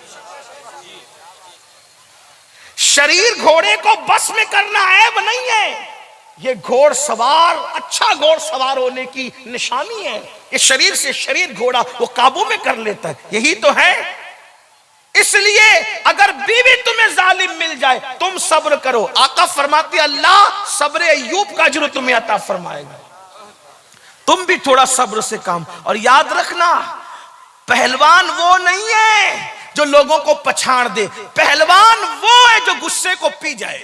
शरीर घोड़े को बस में करना ऐब नहीं है, ये घोड़ सवार, अच्छा घोड़ सवार होने की निशानी है कि शरीर से शरीर घोड़ा वो काबू में कर लेता है, यही तो है। इसलिए अगर बीवी तुम्हें जालिम मिल जाए, तुम सब्र करो। आका फरमाती अल्लाह सब्र अय्यूब का अजर तुम्हें अता फरमाएगा। तुम भी थोड़ा सब्र से काम। और याद रखना, पहलवान वो नहीं है जो लोगों को पछाड़ दे। पहलवान वो है जो गुस्से को पी जाए।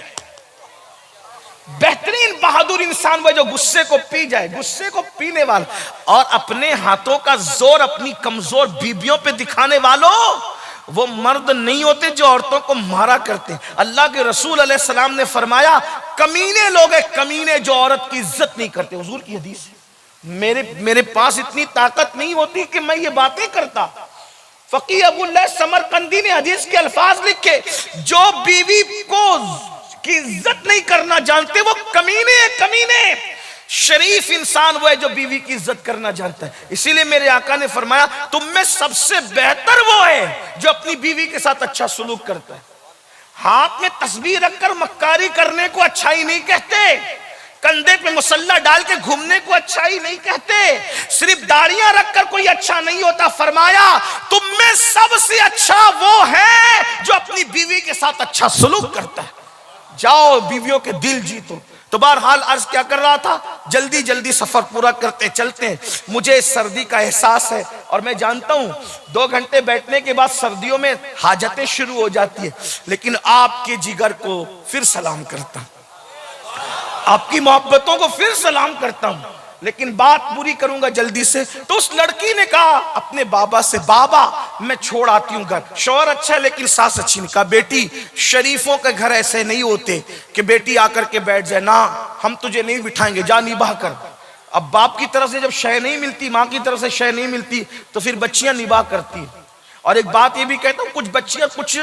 बेहतरीन बहादुर इंसान वो जो गुस्से को पी जाए, गुस्से को पीने वाला। और अपने हाथों का जोर अपनी कमजोर बीबियों पे दिखाने वालों, वो मर्द नहीं होते जो औरतों को मारा करते। अल्लाह के रसूल अलैहि सलाम ने फरमाया, कमीने लोग हैं, कमीने जो औरत की इज्जत नहीं करते। हुजूर की हदीस है। मेरे पास इतनी ताकत नहीं होती कि मैं ये बातें करता। फकीह अबुल्लाह समरकंदी ने हदीस के अल्फाज लिखे, जो बीवी को की इज्जत नहीं करना जानते वो कमीने कमीने। शरीफ इंसान वो है जो बीवी की इज्जत करना जानता है। इसीलिए मेरे आका ने फरमाया, तुम में सबसे बेहतर वो है जो अपनी बीवी के साथ अच्छा सलूक करता है। हाथ में तस्बीह रखकर मक्कारी करने को अच्छाई नहीं कहते, कंधे पे मुसल्ला डाल के घूमने को अच्छाई नहीं कहते, सिर्फ दाढ़ियां रखकर कोई अच्छा नहीं होता। फरमाया, तुम में सबसे अच्छा वो है जो अपनी बीवी के साथ अच्छा सलूक करता है। जाओ बीवियों के दिल जीतो। तो बहरहाल अर्ज क्या कर रहा था, जल्दी जल्दी सफर पूरा करते चलते हैं। मुझे सर्दी का एहसास है और मैं जानता हूं 2 घंटे बैठने के बाद सर्दियों में हाजतें शुरू हो जाती है, लेकिन आपके जिगर को फिर सलाम करता हूं, आपकी मोहब्बतों को फिर सलाम करता हूं। लेकिन बात पूरी करूंगा जल्दी से। तो उस लड़की ने कहा अपने बाबा से, बाबा मैं छोड़ आती हूं घर। शौहर अच्छा है लेकिन सास अच्छी नहीं। कहा, बेटी शरीफों के घर ऐसे नहीं होते कि बेटी आकर के बैठ जाए, ना हम तुझे नहीं बिठाएंगे, जा निभा कर। अब बाप की तरफ से जब शय नहीं मिलती, माँ की तरफ से शय नहीं मिलती, तो फिर बच्चियां निभा करती। और एक बात ये भी कहता हूं, कुछ बच्चियां कुछ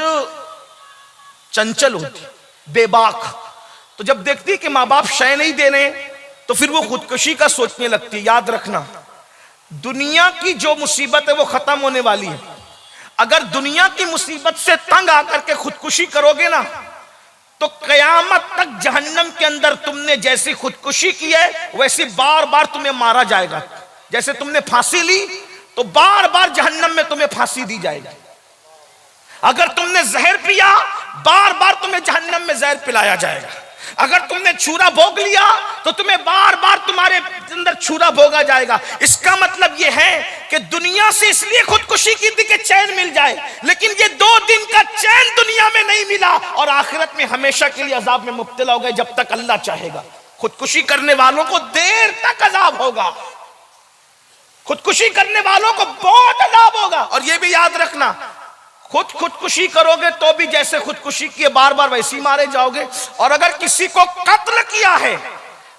चंचल होती, बेबाक। तो जब देखती कि माँ बाप शय नहीं दे रहे तो फिर वो खुदकुशी का सोचने लगती है। याद रखना, दुनिया की जो मुसीबत है वो खत्म होने वाली है। अगर दुनिया की मुसीबत से तंग आकर के खुदकुशी करोगे ना, तो कयामत तक जहन्नम के अंदर तुमने जैसी खुदकुशी की है वैसी बार बार तुम्हें मारा जाएगा। जैसे तुमने फांसी ली तो बार बार जहन्नम में तुम्हें फांसी दी जाएगी। अगर तुमने जहर पिया, बार बार तुम्हें जहन्नम में जहर पिलाया जाएगा। अगर तुमने छुरा भोग लिया तो तुम्हें बार बार तुम्हारे अंदर छुरा भोगा जाएगा। इसका मतलब यह है कि दुनिया से इसलिए खुदकुशी की थी कि चैन मिल जाए, लेकिन ये 2 दिन का चैन दुनिया में नहीं मिला और आखिरत में हमेशा के लिए अजाब में मुब्तला हो गए जब तक अल्लाह चाहेगा। खुदकुशी करने वालों को देर तक अजाब होगा, खुदकुशी करने वालों को बहुत अजाब होगा। और यह भी याद रखना, खुदकुशी करोगे तो भी जैसे खुदकुशी किए बार बार वैसी मारे जाओगे। और अगर किसी को कत्ल किया है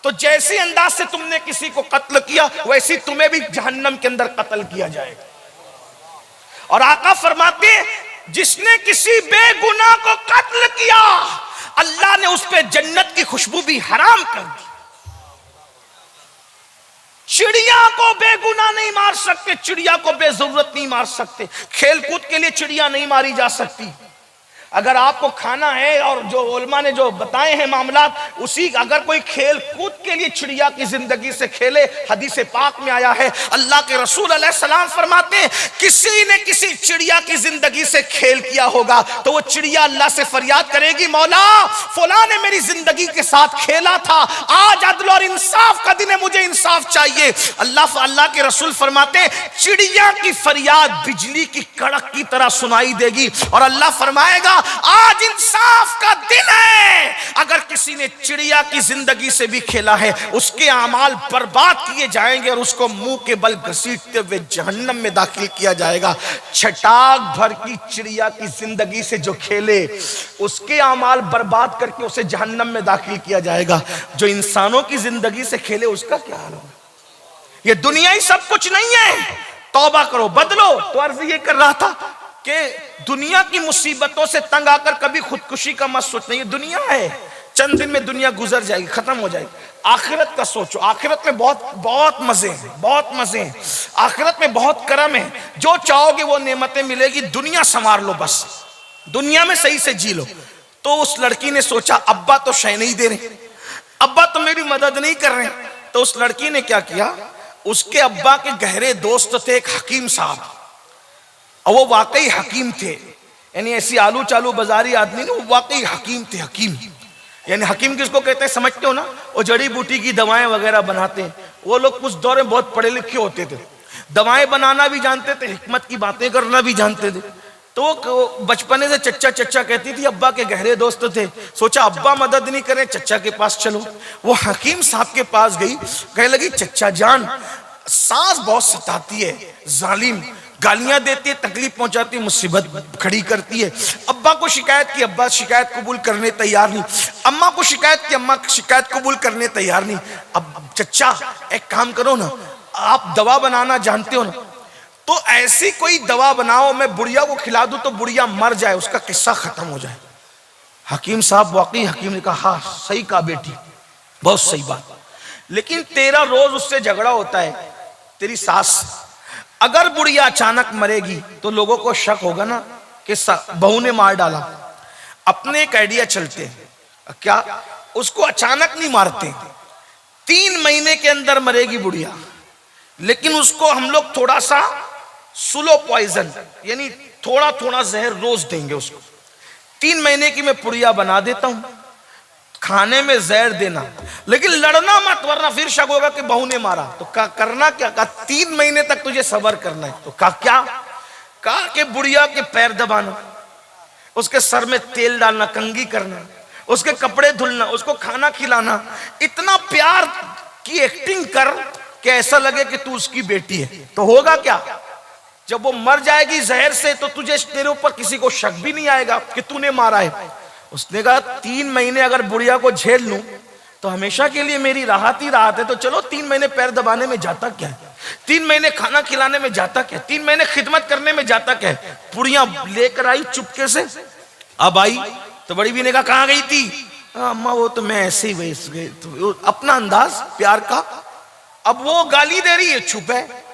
तो जैसे अंदाज से तुमने किसी को कत्ल किया वैसे तुम्हें भी जहन्नम के अंदर कत्ल किया जाएगा। और आका फरमाते, जिसने किसी बेगुनाह को कत्ल किया अल्लाह ने उस पर जन्नत की खुशबू भी हराम कर दी। चिड़िया को बेगुनाह नहीं मार सकते, चिड़िया को बेजरूरत नहीं मार सकते, खेल कूद के लिए चिड़िया नहीं मारी जा सकती। अगर आपको खाना है और जो उलमा ने जो बताए हैं मामलात, उसी अगर कोई खेल कूद के लिए चिड़िया की जिंदगी से खेले, हदीस पाक में आया है, अल्लाह के रसूल अलैहि सलाम फरमाते हैं, किसी ने किसी चिड़िया की जिंदगी से खेल किया होगा तो वो चिड़िया अल्लाह से फरियाद करेगी, मौला फलां ने मेरी जिंदगी के साथ खेला था, आज अदल और इंसाफ का दिन है, मुझे इंसाफ चाहिए। अल्लाह के रसूल फरमाते हैं, चिड़िया की फरियाद बिजली की कड़क की तरह सुनाई देगी और अल्लाह फरमाएगा, आज इंसाफ का दिन है। अगर किसी ने चिड़िया की जिंदगी से भी खेला है उसके अमाल बर्बाद किए जाएंगे और उसको मुंह के बल घसीटते हुए जहन्नम में दाखिल किया जाएगा। छटाक भर की चिड़िया की जिंदगी से जो खेले उसके अमाल बर्बाद करके उसे जहन्नम में दाखिल किया जाएगा। जो इंसानों की जिंदगी से खेले उसका क्या हाल होगा? ये दुनिया ही सब कुछ नहीं है, तौबा करो, बदलो। तो अर्ज ये कर रहा था कि दुनिया की मुसीबतों से तंग आकर कभी खुदकुशी का मत सोचना। ये दुनिया है, चंद दिन में दुनिया गुजर जाएगी, खत्म हो जाएगी। आखिरत का सोचो, आखिरत में बहुत बहुत मजे हैं, बहुत मजे हैं। आखिरत में बहुत करम है, जो चाहोगे वो नेमतें मिलेगी। दुनिया संवार लो, बस दुनिया में सही से जी लो। तो उस लड़की ने सोचा, अब्बा तो शय नहीं दे रहे, अब्बा तो मेरी मदद नहीं कर रहे। तो उस लड़की ने क्या किया, उसके अब्बा के गहरे दोस्त थे एक हकीम साहब, और वो वाकई हकीम थे, यानी ऐसी आलू चालू बाजारी आदमी नहीं, वो वाकई हकीम थे। हकीम यानी हकीम किसको कहते हैं समझते हो ना, वो जड़ी बूटी की दवाएं वगैरह बनाते हैं। वो लोग उस दौर में बहुत पढ़े लिखे होते थे, दवाएं बनाना भी जानते थे, हिकमत की बातें करना भी जानते थे। तो बचपने से चच्चा चच्चा कहती थी, अब्बा के गहरे दोस्त थे। सोचा अब्बा मदद नहीं करें, चच्चा के पास चलो। वो हकीम साहब के पास गई, कहने लगी चच्चा जान, सास बहुत सताती है, जालिम, गालियां देती है, तकलीफ पहुंचाती है, मुसीबत खड़ी करती है। अब्बा को शिकायत की, अब्बा शिकायत कबूल करने तैयार नहीं। अम्मा को शिकायत की, अम्मा शिकायत कबूल करने तैयार नहीं। अब चच्चा एक काम करो ना, आप दवा बनाना जानते हो ना, तो ऐसी कोई दवा बनाओ मैं बुढ़िया को खिला दूं तो बुढ़िया मर जाए, उसका किस्सा खत्म हो जाए। हकीम साहब वाकई, हकीम ने कहा हाँ सही कहा बेटी, बहुत सही बात, लेकिन तेरा रोज उससे झगड़ा होता है, तेरी सास, अगर बुढ़िया अचानक मरेगी तो लोगों को शक होगा ना कि बहू ने मार डाला। अपने एक आइडिया चलते हैं, क्या उसको अचानक नहीं मारते, 3 महीने के अंदर मरेगी बुढ़िया, लेकिन उसको हम लोग थोड़ा सा स्लो पॉइजन यानी थोड़ा थोड़ा जहर रोज देंगे उसको। 3 महीने की मैं पुड़िया बना देता हूं, खाने में जहर देना, लेकिन लड़ना मत वरना फिर शक होगा कि बहू ने मारा। तो करना क्या, कहा 3 महीने तक तुझे सब्र करना है। तो कहा कि बुढ़िया के पैर दबाना, उसके सर में तेल डालना, कंघी करना, उसके कपड़े धुलना, उसको खाना खिलाना, इतना प्यार की एक्टिंग कर कि ऐसा लगे कि तू उसकी बेटी है। तो होगा क्या, जब वो मर जाएगी जहर से तो तुझे, तेरे ऊपर किसी को शक भी नहीं आएगा कि तूने मारा है। उसने कहा 3 महीने अगर बुढ़िया को झेल लूं तो हमेशा के लिए मेरी राहत ही राहत है। तो चलो 3 महीने पैर दबाने में जाता क्या है, 3 महीने खाना खिलाने में जाता क्या, 3 महीने खिदमत करने में जाता क्या है। पुड़िया लेकर आई चुपके से। अब आई तो बड़ी भी ने कहा कहां गई थी, अम्मा वो तो मैं ऐसे ही वैसे गई, तो अपना अंदाज प्यार का। अब वो गाली दे रही है, चुप है,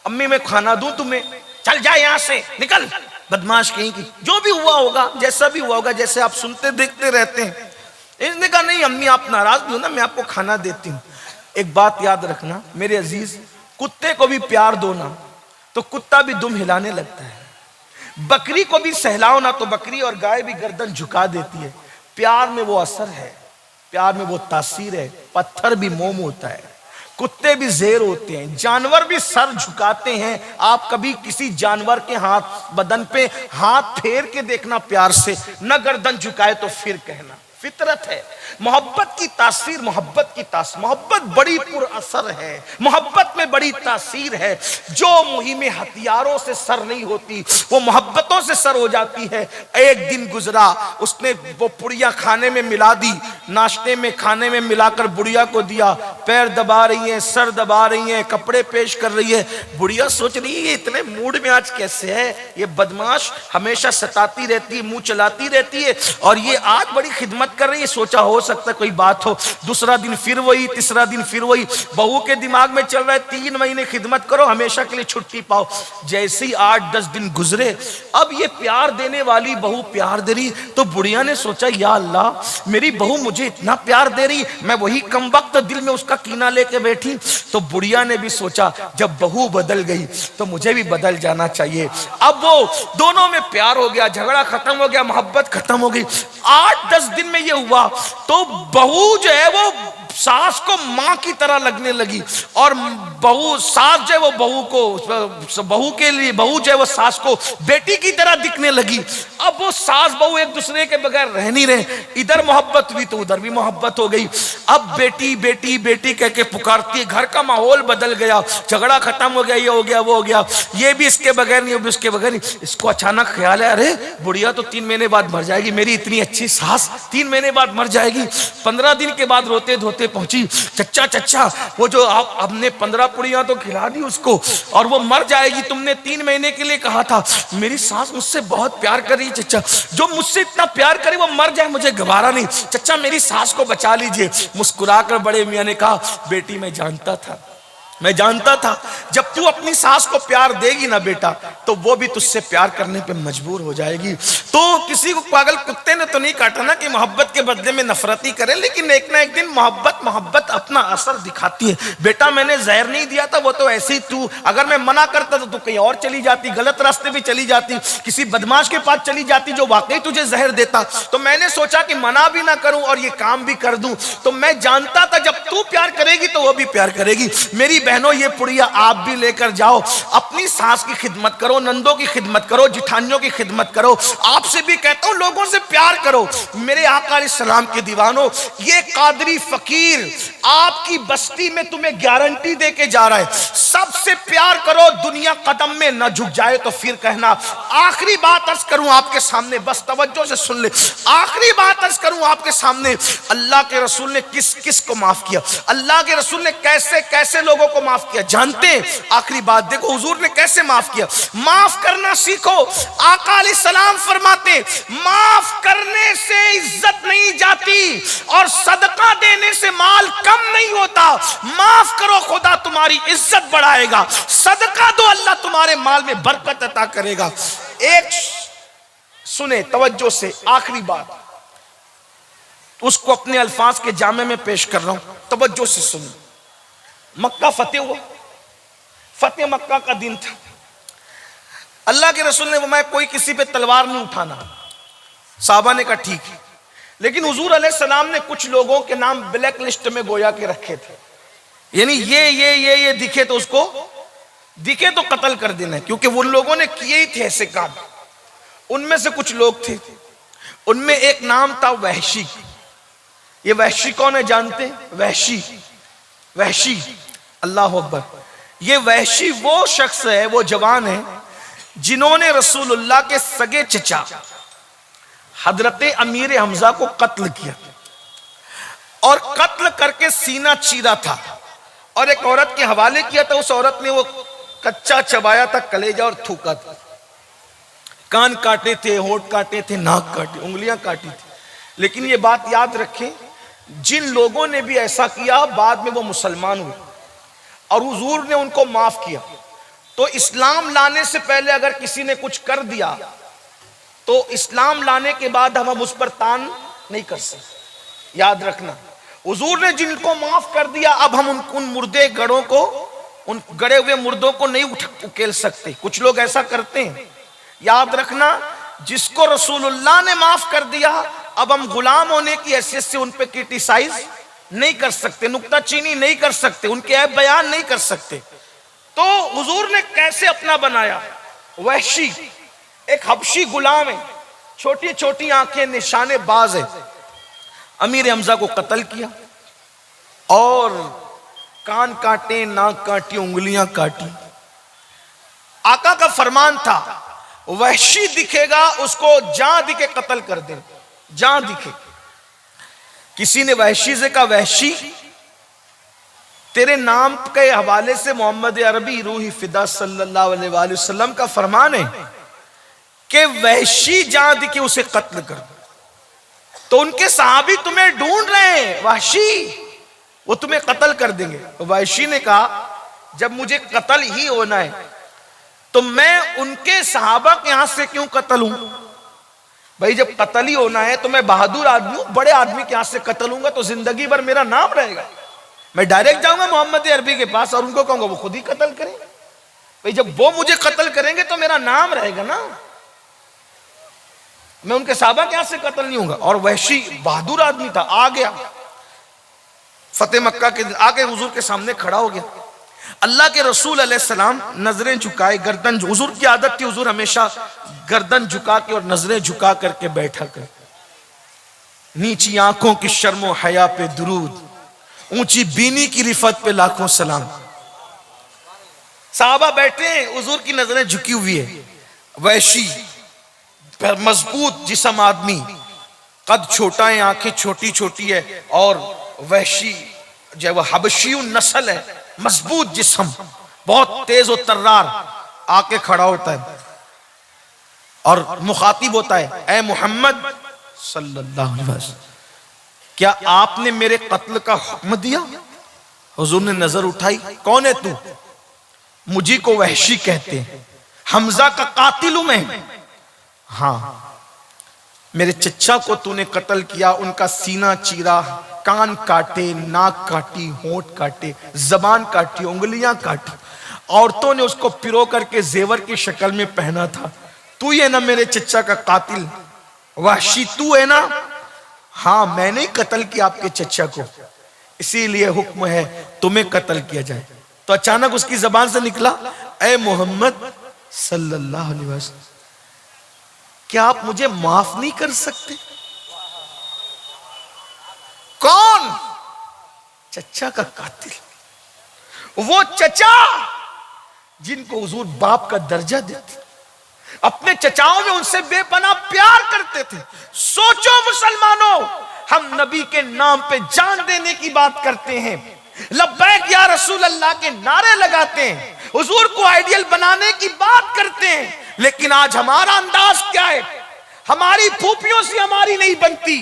अम्मी मैं खाना दूं तुम्हें, चल जा यहां से निकल, बदमाश कहीं की। जो भी हुआ होगा, जैसा भी हुआ होगा, जैसे आप सुनते देखते रहते हैं। इसने कहा नहीं अम्मी आप नाराज भी हो ना, मैं आपको खाना देती हूँ। एक बात याद रखना मेरे अजीज, कुत्ते को भी प्यार दो ना तो कुत्ता भी दुम हिलाने लगता है, बकरी को भी सहलाओ ना तो बकरी और गाय भी गर्दन झुका देती है। प्यार में वो असर है, प्यार में वो तासीर है। पत्थर भी मोम होता है, कुत्ते भी जेर होते हैं, जानवर भी सर झुकाते हैं। आप कभी किसी जानवर के हाथ बदन पे हाथ फेर के देखना प्यार से, न गर्दन झुकाए तो फिर कहना, फितरत है। मोहब्बत की तासीर, मोहब्बत बड़ी पुरअसर है, मोहब्बत में बड़ी तासीर है। जो मुहिम हथियारों से सर नहीं होती वो मोहब्बतों से सर हो जाती है। एक दिन गुजरा, उसने वो पुड़िया खाने में मिला दी, नाश्ते में खाने में मिलाकर बुढ़िया को दिया। पैर दबा रही है, सर दबा रही है, कपड़े पेश कर रही है। बुढ़िया सोच रही है ये इतने मूड में आज कैसे है, ये बदमाश हमेशा सताती रहती है, मुंह चलाती रहती है, और ये आज बड़ी खिदमत कर रही है। सोचा हो सकता है कोई बात हो। दूसरा दिन फिर वही, तीसरा दिन फिर वही। बहू के दिमाग में चल रहा है 3 महीने खिदमत करो, हमेशा के लिए छुट्टी पाओ। जैसे ही 8-10 दिन गुजरे, अब ये प्यार देने वाली बहू प्यार दे रही, तो बुढ़िया ने सोचा या अल्लाह मेरी बहू मुझे इतना प्यार दे रही, मैं वही कमबख्त दिल में उसका कीना लेके बैठी। तो बुढ़िया ने भी सोचा जब बहू बदल गई तो मुझे भी बदल जाना चाहिए। अब वो दोनों में प्यार हो गया, झगड़ा खत्म हो गया, मोहब्बत खत्म हो गई। 8-10 दिन में ये हुआ तो बहू जो है वो सास को मां की तरह लगने लगी, और सास जो है वो बहू के लिए बहू जो है वो सास को बेटी की तरह दिखने लगी। अब वो सास बहू एक दूसरे के बगैर रह नहीं रहे, इधर मोहब्बत हुई तो उधर भी मोहब्बत हो गई। अब बेटी बेटी बेटी कह के पुकारती है, घर का माहौल बदल गया, झगड़ा खत्म हो गया, ये हो गया वो हो गया, ये भी इसके बगैर नहीं, वो भी उसके बगैर नहीं। इसको अचानक ख्याल है अरे बुढ़िया तो 3 महीने बाद मर जाएगी, मेरी इतनी अच्छी सास 3 महीने बाद मर जाएगी। 15 दिन के बाद रोते धोते पहुंची, चच्चा वो जो आपने 15 पुड़ियां तो खिला दी उसको, और वो मर जाएगी, तुमने 3 महीने के लिए कहा था। मेरी सास मुझसे बहुत प्यार कर रही चच्चा, जो मुझसे इतना प्यार करे वो मर जाए मुझे गवारा नहीं, चच्चा मेरी सास को बचा लीजिए। मुस्कुराकर बड़े मियां ने कहा बेटी मैं जानता था जब तू अपनी सास को प्यार देगी ना बेटा, तो वो भी तुझसे प्यार करने पे मजबूर हो जाएगी। तो किसी को पागल कुत्ते ने तो नहीं काटा ना कि मोहब्बत के बदले में नफरती करे, लेकिन एक ना एक दिन मोहब्बत अपना असर दिखाती है। बेटा मैंने जहर नहीं दिया था, वो तो ऐसे ही तू, अगर मैं मना करता तो तू कहीं और चली जाती, गलत रास्ते भी चली जाती, किसी बदमाश के पास चली जाती जो वाकई तुझे जहर देता। तो मैंने सोचा कि मना भी ना करूं और ये काम भी कर दूं। तो मैं जानता था जब तू प्यार करेगी तो वो भी प्यार करेगी। मेरी
बहनों ये पुड़िया आप भी लेकर जाओ, अपनी सास की खिदमत करो, नंदों की खिदमत करो, जिठानियों की खिदमत करो। आपसे भी कहता हूं लोगों से प्यार करो। मेरे आका अलैहिस्सलाम के दीवानों, ये कादरी फकीर आपकी बस्ती में तुम्हें गारंटी दे के जा रहा है, सबसे प्यार करो, दुनिया कदम में न झुक जाए तो फिर कहना। आखिरी बात अर्ज करूं आपके सामने, बस तवज्जो से सुन ले। आखिरी बात अर्ज करूं आपके सामने, अल्लाह के रसूल ने किस किस को माफ किया, अल्लाह के रसूल ने कैसे कैसे लोगों को माफ किया जानते हैं? आखिरी बात देखो, हुजूर ने कैसे माफ किया। माफ करना सीखो। आका अलैहिस्सलाम फरमाते, माफ करने से इज्जत नहीं जाती और सदका देने से माल कम नहीं होता। माफ करो, खुदा तुम्हारी इज्जत बढ़ाएगा। सदका दो, अल्लाह तुम्हारे माल में बरकत अता करेगा। एक सुने तवज्जो से, आखिरी बात उसको अपने अल्फाज के जामे में पेश कर रहा हूं, तवज्जो से सुनो। मक्का फतेह हुआ, फतेह मक्का का दिन था। अल्लाह के रसूल ने फरमाया कोई किसी पे तलवार नहीं उठाना। साहबा ने कहा ठीक है, लेकिन हुजूर अलैहिस्सलाम ने कुछ लोगों के नाम ब्लैक लिस्ट में गोया के रखे थे, यानी ये दिखे तो उसको दिखे तो कत्ल कर देना है, क्योंकि उन लोगों ने किए ही थे ऐसे काम। उनमें से कुछ लोग थे, उनमें एक नाम था वहशी। ये वहशी कौन है जानते हैं? वहशी अल्लाह अकबर। ये वहशी वो शख्स है, वो जवान है जिन्होंने रसूलुल्लाह के सगे चचा हजरत अमीर हमजा को कत्ल किया और कत्ल करके सीना चीरा था और एक औरत के हवाले किया था। उस औरत ने वो कच्चा चबाया था, कलेजा और थूका था। कान काटे थे, होठ काटे थे, नाक काटे, उंगलियां काटी थी। लेकिन ये बात याद रखें, जिन लोगों ने भी ऐसा किया बाद में वो मुसलमान हुए और हुजूर ने उनको माफ किया। तो इस्लाम लाने से पहले अगर किसी ने कुछ कर दिया तो इस्लाम लाने के बाद हम उस पर तान नहीं कर सकते। याद रखना, हुजूर ने जिनको माफ कर दिया, अब हम उन मुर्दे गड़ों को, उन गड़े हुए मुर्दों को नहीं उकेल सकते। कुछ लोग ऐसा करते हैं। याद रखना, जिसको रसूलुल्लाह ने माफ कर दिया, अब हम गुलाम होने की हैसियत से उन पे क्रिटिसाइज नहीं कर सकते, नुक्ताचीनी नहीं कर सकते, उनके ऐब बयान नहीं कर सकते। तो हुजूर ने कैसे अपना बनाया? वहशी एक हबशी गुलाम है, छोटी छोटी आंखें, निशाने बाज है। अमीर हमजा को कत्ल किया और कान काटे, नाक काटी, उंगलियां काटी। आका का फरमान था, वहशी दिखेगा उसको जहां दिखे कत्ल कर दे, जहां दिखे। किसी ने वहशी से कहा, वहशी तेरे नाम के हवाले से मोहम्मद अरबी रूही फिदा सल्लल्लाहु अलैहि वसल्लम का फरमान है कि वहशी जहां दिखे उसे कत्ल कर। तो उनके सहाबी तुम्हें ढूंढ रहे हैं, वहशी, वो तुम्हें कत्ल कर देंगे। तो वहशी ने कहा, जब मुझे कत्ल ही होना है तो मैं उनके सहाबा के हाथ से क्यों कत्ल हूं? भाई जब कत्ल ही होना है तो मैं बहादुर आदमी हूं, बड़े आदमी के हाथ से कत्ल हूंगा तो जिंदगी भर मेरा नाम रहेगा। मैं डायरेक्ट जाऊंगा मोहम्मद अरबी के पास और उनको कहूंगा वो खुद ही कत्ल करें। भाई जब वो मुझे कत्ल करेंगे तो मेरा नाम रहेगा ना, मैं उनके सहाबा के हाथ से कत्ल नहीं होगा। और वहशी बहादुर आदमी था, आ गया फतेह मक्का के दिन, आके हुजूर के सामने खड़ा हो गया। अल्लाह के रसूल अलैहिस्सलाम नजरें झुकाए, गर्दन, हुजूर की आदत थी, हुजूर हमेशा गर्दन झुका के और नजरें झुका करके बैठा कर। नीची आंखों की शर्मो हया पे दुरूद, ऊंची बीनी की रिफत पे लाखों सलाम। साहबा बैठे हैं, हुजूर की नजरें झुकी हुई है। वैशी मजबूत जिस्म आदमी, कद छोटा है, आंखें छोटी छोटी है, और वैशी जो वह हबशी नस्ल है, मजबूत जिस्म, बहुत तेज और तर्रार, आके खड़ा होता है और मुखातिब होता है, ए मोहम्मद सल्लल्लाहु अलैहि वसल्लम, क्या आपने मेरे कत्ल का हुक्म दिया? हुजूर ने नजर उठाई, कौन है तू? मुझी को वहशी कहते हैं, हमजा का कातिल हूं मैं। हाँ, मेरे चचा को तूने कत्ल किया, उनका सीना चीरा, कान काटे, नाक काटी, होंठ काटे, जबान काटी, उंगलियां काटी, औरतों ने उसको पिरो करके जेवर की शक्ल में पहना था। तू ही है ना मेरे चचा का कातिल? वहशी तू है ना? हाँ, मैंने कत्ल किया आपके चचा को, इसीलिए हुक्म है तुम्हें कत्ल किया जाए।
तो अचानक उसकी जबान से निकला, ए मोहम्मद सल्लल्लाहु अलैहि वसल्लम, क्या आप मुझे माफ नहीं कर सकते? कौन? चचा का कातिल, वो चचा जिनको हुजूर बाप का दर्जा देते, अपने चचाओं में उनसे बेपनाह प्यार करते थे। सोचो मुसलमानों, हम नबी के नाम पे जान देने की बात करते हैं, लब्बैक या रसूल अल्लाह के नारे लगाते हैं, हुजूर को आइडियल बनाने की बात करते हैं, लेकिन आज हमारा अंदाज क्या है? हमारी फूफियों से हमारी नहीं बनती,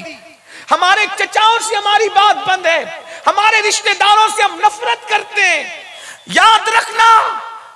हमारे चचाओं से हमारी बात बंद है, हमारे रिश्तेदारों से हम नफरत करते हैं। याद रखना,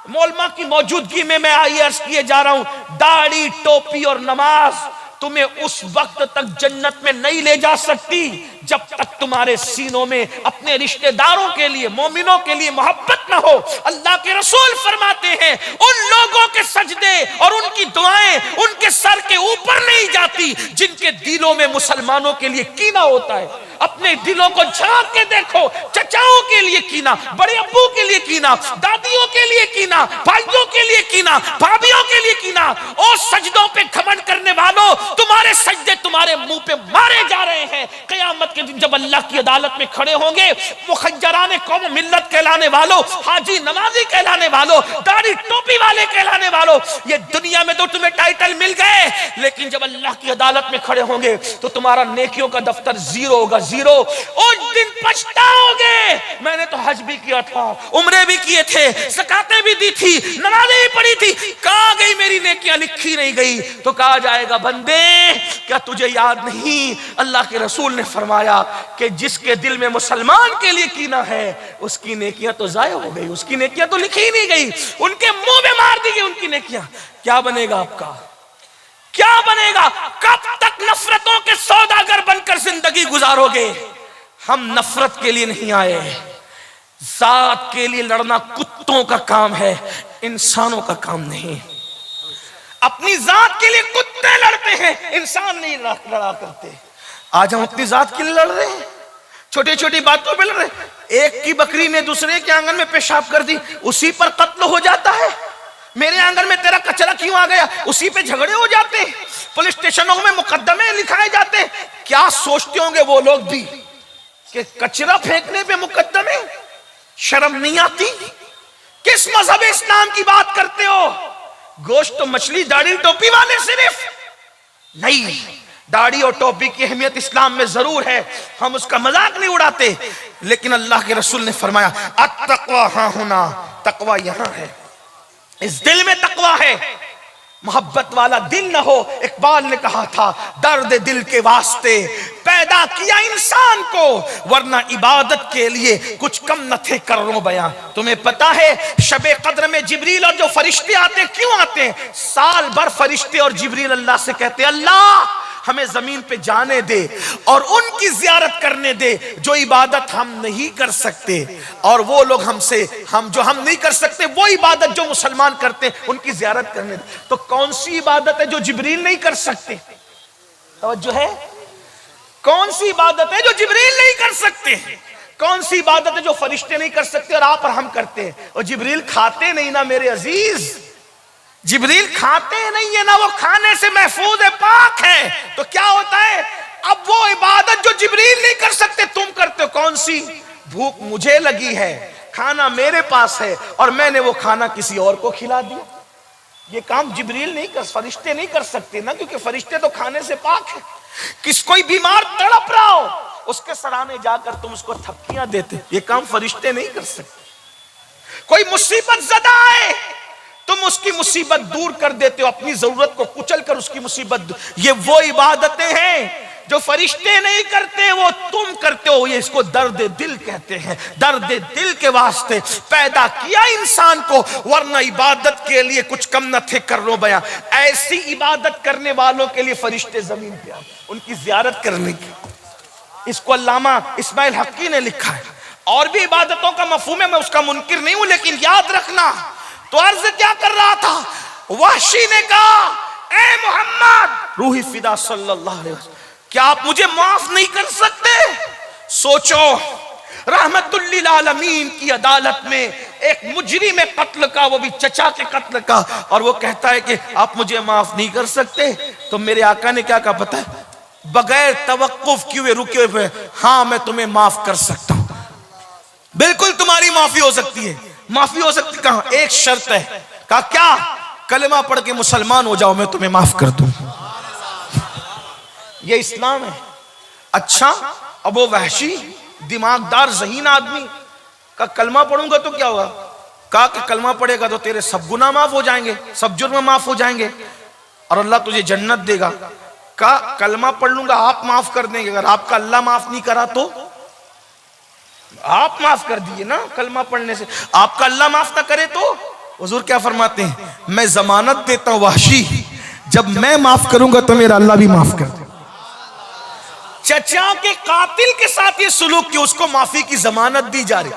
मौलमा की मौजूदगी में मैं अर्ज किए जा रहा हूं, दाढ़ी, टोपी और नमाज तुम्हें उस वक्त तक जन्नत में नहीं ले जा सकती जब तक तुम्हारे सीनों में अपने रिश्तेदारों के लिए, मोमिनों के लिए मोहब्बत ना हो। अल्लाह के रसूल फरमाते हैं, उन लोगों के सजदे और उनकी दुआएं उनके सर के ऊपर नहीं जाती जिनके दिलों में मुसलमानों के लिए कीना होता है। अपने दिलों को झांक के देखो, चचाओं के लिए कीना, बड़े अब्बू के लिए कीना, दादियों के लिए कीना, भाइयों के लिए कीना, भाभियों के लिए कीना। और सजदों पे घमंड करने वालों, तुम्हारे सजदे तुम्हारे मुंह पे मारे जा रहे हैं। क़यामत के दिन जब अल्लाह की अदालत में खड़े होंगे, मुखज्जराने कौम मिल्लत कहलाने वालों, हाजी नमाजी कहलाने वालों, दाढ़ी टोपी वाले कहलाने वालों, ये दुनिया में तो तुम्हें टाइटल मिल गए, लेकिन जब अल्लाह की अदालत में खड़े होंगे तो तुम्हारा नेकियों का दफ्तर जीरो होगा, जीरो। उस दिन पछताओगे, मैंने तो हज भी किया था, उम्रे भी किए थे, ज़कातें भी दी थी, नमाज़ें भी पढ़ी थी, कहाँ गई मेरी नेकियां? लिखी नहीं गई। तो कहा जाएगा, बंदे क्या तुझे याद नहीं, अल्लाह के रसूल ने फरमाया कि जिसके दिल में मुसलमान के लिए कीना है उसकी नेकियां तो जाया हो गई, उसकी नेकियां तो लिखी ही नहीं गई, उनके मुंह में मार दी गई उनकी नेकियां। क्या बनेगा आपका? क्या बनेगा? कब तक नफरतों के सौदागर बनकर जिंदगी गुजारोगे? हम नफरत के लिए नहीं आए, जात के लिए लड़ना कुत्तों का काम है, इंसानों का काम नहीं। अपनी जात के लिए कुत्ते लड़ते हैं, इंसान नहीं लड़ा करते। आज हम अपनी जात के लिए लड़ रहे हैं, छोटी छोटी बातों पे लड़ रहे हैं। एक की बकरी ने दूसरे के आंगन में पेशाब कर दी, उसी पर कत्ल हो जाता है। मेरे आंगन में तेरा कचरा क्यों आ गया, उसी पे झगड़े हो जाते हैं, पुलिस स्टेशनों में मुकदमे लिखाए जाते हैं। क्या सोचते होंगे वो लोग भी कि कचरा फेंकने पे मुकदमे? शर्म नहीं आती? किस मजहब इस्लाम की बात करते हो? गोश्त तो मछली, दाढ़ी टोपी वाले सिर्फ नहीं। दाढ़ी और टोपी की अहमियत इस्लाम में जरूर है, हम उसका मजाक नहीं उड़ाते, लेकिन अल्लाह के रसूल ने फरमाया, अत्तक़वा हाँ होना, तकवा यहां है, इस दिल में तकवा है। मोहब्बत वाला दिल न हो, इकबाल ने कहा था, दर्द दिल के वास्ते पैदा किया इंसान को, वरना इबादत के लिए कुछ कम न थे करोड़ों बयां। तुम्हें पता है शबे कद्र में जिब्रील और जो फरिश्ते आते क्यों आते हैं? साल भर फरिश्ते और जिब्रील अल्लाह से कहते, अल्लाह हमें जमीन पे जाने दे और उनकी जियारत करने दे जो इबादत हम नहीं कर सकते, और वो लोग हमसे, हम जो हम नहीं कर सकते वो इबादत जो मुसलमान करते हैं उनकी जियारत करने दे। तो कौन सी इबादत है जो जिब्रील नहीं कर सकते? तवज्जो है? कौन सी इबादत है जो जिब्रील नहीं कर सकते? कौन सी इबादत है जो फरिश्ते नहीं कर सकते और आप और हम करते हैं? और जिब्रील खाते नहीं ना मेरे अजीज, जिब्रील खाते नहीं है ना, वो खाने से महफूज है, पाक है। तो क्या होता है, अब वो इबादत जो जिब्रील नहीं कर सकते तुम करते हो। कौन सी? भूख मुझे लगी है, खाना मेरे पास है और मैंने वो खाना किसी और को खिला दिया। ये काम जिब्रील नहीं कर, फरिश्ते नहीं कर सकते ना, क्योंकि फरिश्ते तो खाने से पाक है। किस कोई बीमार तड़प रहा हो, उसके सराहने जाकर तुम उसको थपकियां देते, ये काम फरिश्ते नहीं कर सकते। कोई मुसीबत ज़दा आए, तुम उसकी मुसीबत दूर कर देते हो, अपनी जरूरत को कुचल कर उसकी मुसीबत। ये वो इबादतें हैं जो फरिश्ते नहीं करते, वो तुम करते हो। ये इसको दर्द दिल कहते हैं। दर्द दिल के वास्ते पैदा किया इंसान को, वरना इबादत के लिए कुछ कम न थे करोड़ों बयां। ऐसी इबादत करने वालों के लिए फरिश्ते जमीन पे आए, उनकी जियारत करने की। इसको अल्लामा इस्माइल हक्की ने लिखा है। और भी इबादतों का मफहूम है, मैं उसका मुनकिर नहीं हूं, लेकिन याद रखना। तो अर्ज क्या कर रहा था, वहशी ने कहा, ए मोहम्मद, रूही फिदा सल्लल्लाहु अलैहि वसल्लम, क्या आप मुझे माफ नहीं कर सकते? सोचो,
रहमतुल लिल आलमीन की अदालत में एक मुजरिम कत्ल का, वो भी चचा के कत्ल का, और वो कहता है कि आप मुझे माफ नहीं कर सकते। तो मेरे आका ने क्या कहा पता है? बगैर तवक्कुफ किए रुके हुए, हाँ मैं तुम्हें माफ कर सकता हूं, बिल्कुल तुम्हारी माफी हो सकती है। माफी हो सकती, कहा एक शर्त है। कहा क्या? कलमा पढ़ के मुसलमान हो जाओ, मैं तुम्हें माफ कर दूं। ये इस्लाम है। अच्छा, अब वो वहशी दिमागदार ज़हीन आदमी का कलमा पढ़ूंगा तो क्या होगा? कहा कि कलमा पढ़ेगा तो तेरे सब गुनाह माफ हो जाएंगे, सब जुर्म माफ हो जाएंगे और अल्लाह तुझे जन्नत देगा। कहा कलमा पढ़ लूंगा, आप माफ कर देंगे, अगर आपका अल्लाह माफ नहीं करा तो आप माफ कर दिए ना कलमा पढ़ने से, आपका अल्लाह माफ ना करे तो? हुजूर क्या फरमाते हैं? मैं जमानत देता हूं वहशी, जब मैं माफ करूंगा तो मेरा अल्लाह भी माफ कर दे। चचा के कातिल के साथ ये सुलूक कि उसको माफी की जमानत दी जा रही।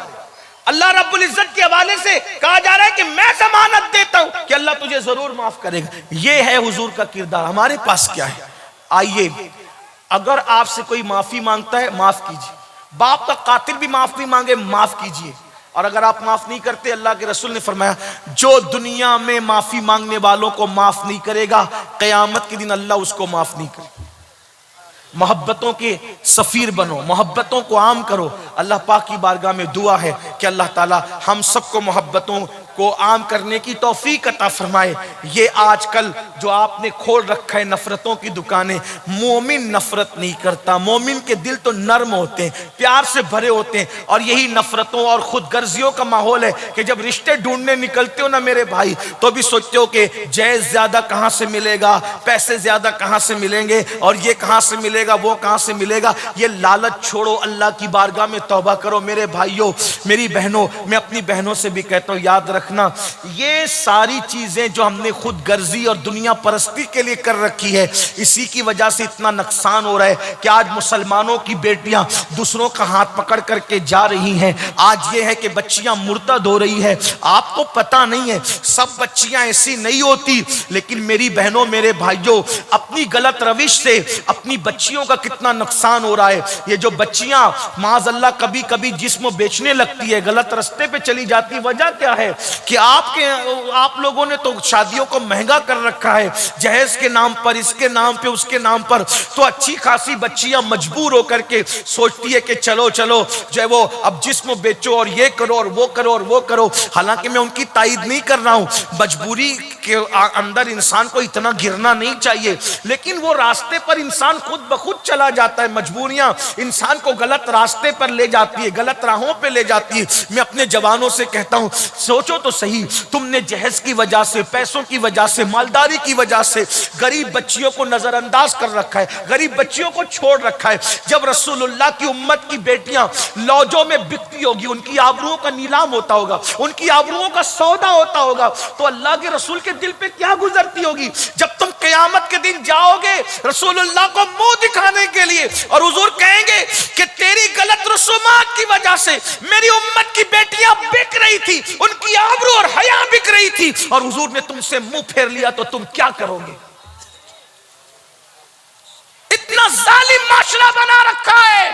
अल्लाह रब्बुल इज्जत के हवाले से कहा जा रहा है कि मैं जमानत देता हूं कि अल्लाह तुझे जरूर माफ करेगा। ये है हुजूर का किरदार। हमारे पास क्या है? आइए, अगर आपसे कोई माफी मांगता है माफ कीजिए, बाप का कातिल भी माफी मांगे माफ कीजिए, और अगर आप माफ नहीं करते, अल्लाह के रसूल ने फरमाया जो दुनिया में माफी मांगने वालों को माफ नहीं करेगा, कयामत के दिन अल्लाह उसको माफ नहीं करेगा। मोहब्बतों के सफीर बनो, मोहब्बतों को आम करो। अल्लाह पाक की बारगाह में दुआ है कि अल्लाह ताला हम सबको मोहब्बतों को आम करने की तौफीक अता फरमाए। ये आजकल जो आपने खोल रखा है नफरतों की दुकानें, मोमिन नफरत नहीं करता। मोमिन के दिल तो नर्म होते हैं, प्यार से भरे होते हैं, और यही नफरतों और खुदगर्जियों का माहौल है कि जब रिश्ते ढूंढने निकलते हो ना मेरे भाई, तो भी सोचते हो कि जैज ज्यादा कहां से मिलेगा, पैसे ज्यादा कहां से मिलेंगे, और ये कहां से मिलेगा, वो कहां से मिलेगा। ये लालच छोड़ो, अल्लाह की बारगाह में तौबा करो। मेरे भाइयों, मेरी बहनों, मैं अपनी बहनों से भी कहता हूं, याद रखना ये सारी चीजें जो हमने खुद गर्जी और दुनिया परस्ती के लिए कर रखी है, इसी की वजह से इतना नुकसान हो रहा है कि आज मुसलमानों की बेटियां दूसरों का हाथ पकड़ करके जा रही हैं। आज ये है कि बच्चियां मुर्तद हो रही है। आपको पता नहीं है, सब बच्चियां ऐसी नहीं होती, लेकिन मेरी बहनों, मेरे भाइयों, अपनी गलत रविश से अपनी बच्चियों का कितना नुकसान हो रहा है। ये जो बच्चियां माज़अल्लाह कभी कभी जिस्म बेचने लगती है, गलत रास्ते पे चली जाती है, वजह क्या है कि आप लोगों ने तो शादियों को महंगा कर रखा है, जहेज के नाम पर, इसके नाम पे, उसके नाम पर। तो अच्छी खासी बच्चियां मजबूर होकर के सोचती है कि चलो चलो जो है वो अब जिस्म बेचो और ये करो और वो करो और वो करो। हालांकि मैं उनकी तायद नहीं कर रहा हूं, मजबूरी के अंदर इंसान को इतना गिरना नहीं चाहिए, लेकिन वो रास्ते पर इंसान खुद ब खुद चला जाता है। मजबूरियां इंसान को गलत रास्ते पर ले जाती है, गलत राहों पे ले जाती है। मैं अपने जवानों से कहता हूं, सोचो तो सही, तुमने जहेज की वजह से, पैसों की वजह से, मालदारी की वजह से गरीब बच्चियों को नजरअंदाज कर रखा है, गरीब बच्चियों को छोड़ रखा है। जब रसूलुल्लाह की उम्मत की बेटियां लौजों में बिकती होगी, उनकी आबरूओं का नीलाम होता होगा, उनकी आबरूओं का सौदा होता होगा, तो अल्लाह के रसूल के दिल पे क्या गुजरती होगी। जब तुम क़यामत के दिन जाओगे रसूलुल्लाह को मुंह दिखाने के लिए, और हुजूर कहेंगे कि तेरी गलत रसूमात की वजह से मेरी उम्मत की बेटियां बिक रही थी, उनकी आबरू और हया बिक रही थी, और हुजूर ने तुमसे मुंह फेर लिया, तो तुम क्या करोगे? इतना जालिम माशरा बना रखा है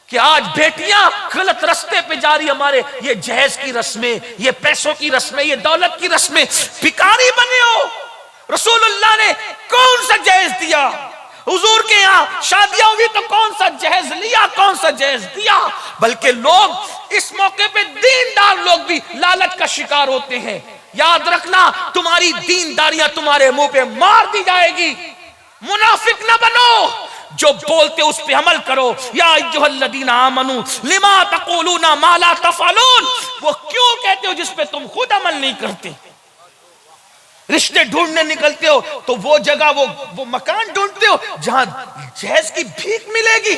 कि आज बेटियां गलत रास्ते पे जा रही। हमारे ये जहेज की रस्में, ये पैसों की रस्में, ये दौलत की रस्में, भिखारी बने हो। रसूलुल्लाह ने कौन सा जहेज दिया? हुजूर के यहाँ शादियां हुई तो कौन सा जहेज लिया, कौन सा जहेज दिया? बल्कि लोग इस मौके पे दीनदार लोग भी लालच का शिकार होते हैं। याद रखना, तुम्हारी दीनदारियां तुम्हारे मुंह पे मार दी जाएगी। मुनाफिक ना बनो, जो बोलते उस पे अमल करो। या अय्युहल्लज़ीना आमनू लिमा तक़ूलूना मा ला तफ़अलून, वो क्यों कहते हो जिस पे तुम खुद अमल नहीं करते। रिश्ते ढूंढने निकलते हो तो वो जगह, वो मकान ढूंढते हो जहां जहेज की भीख मिलेगी,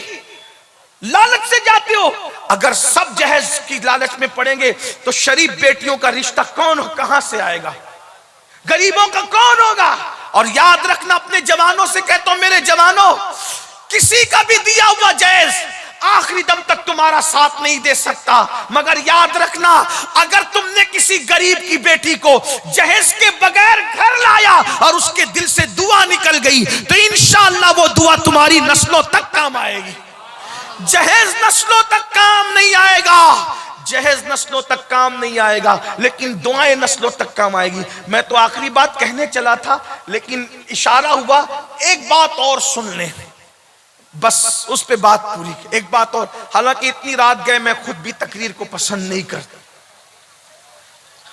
लालच से जाते हो। अगर सब जहेज की लालच में पड़ेंगे तो शरीफ बेटियों का रिश्ता कहां से आएगा? गरीबों का कौन होगा? और याद रखना, अपने जवानों से कहता हूं, मेरे जवानों, किसी का भी दिया हुआ जहेज आखिरी दम तक तुम्हारा साथ नहीं दे सकता। मगर याद रखना, अगर तुमने किसी गरीब की बेटी को जहेज के बगैर घर लाया और उसके दिल से दुआ निकल गई, तो इंशाअल्लाह वो दुआ तुम्हारी नस्लों तक काम आएगी।
जहेज नस्लों तक काम नहीं आएगा, जहेज नस्लों तक काम नहीं आएगा, लेकिन दुआएं नस्लों तक काम आएगी। मैं तो आखिरी बात कहने चला था, लेकिन इशारा हुआ, एक बात और सुन लें, बस उस पे बात पूरी। एक बात और, हालांकि इतनी रात गए, मैं खुद भी तकरीर को पसंद नहीं करता।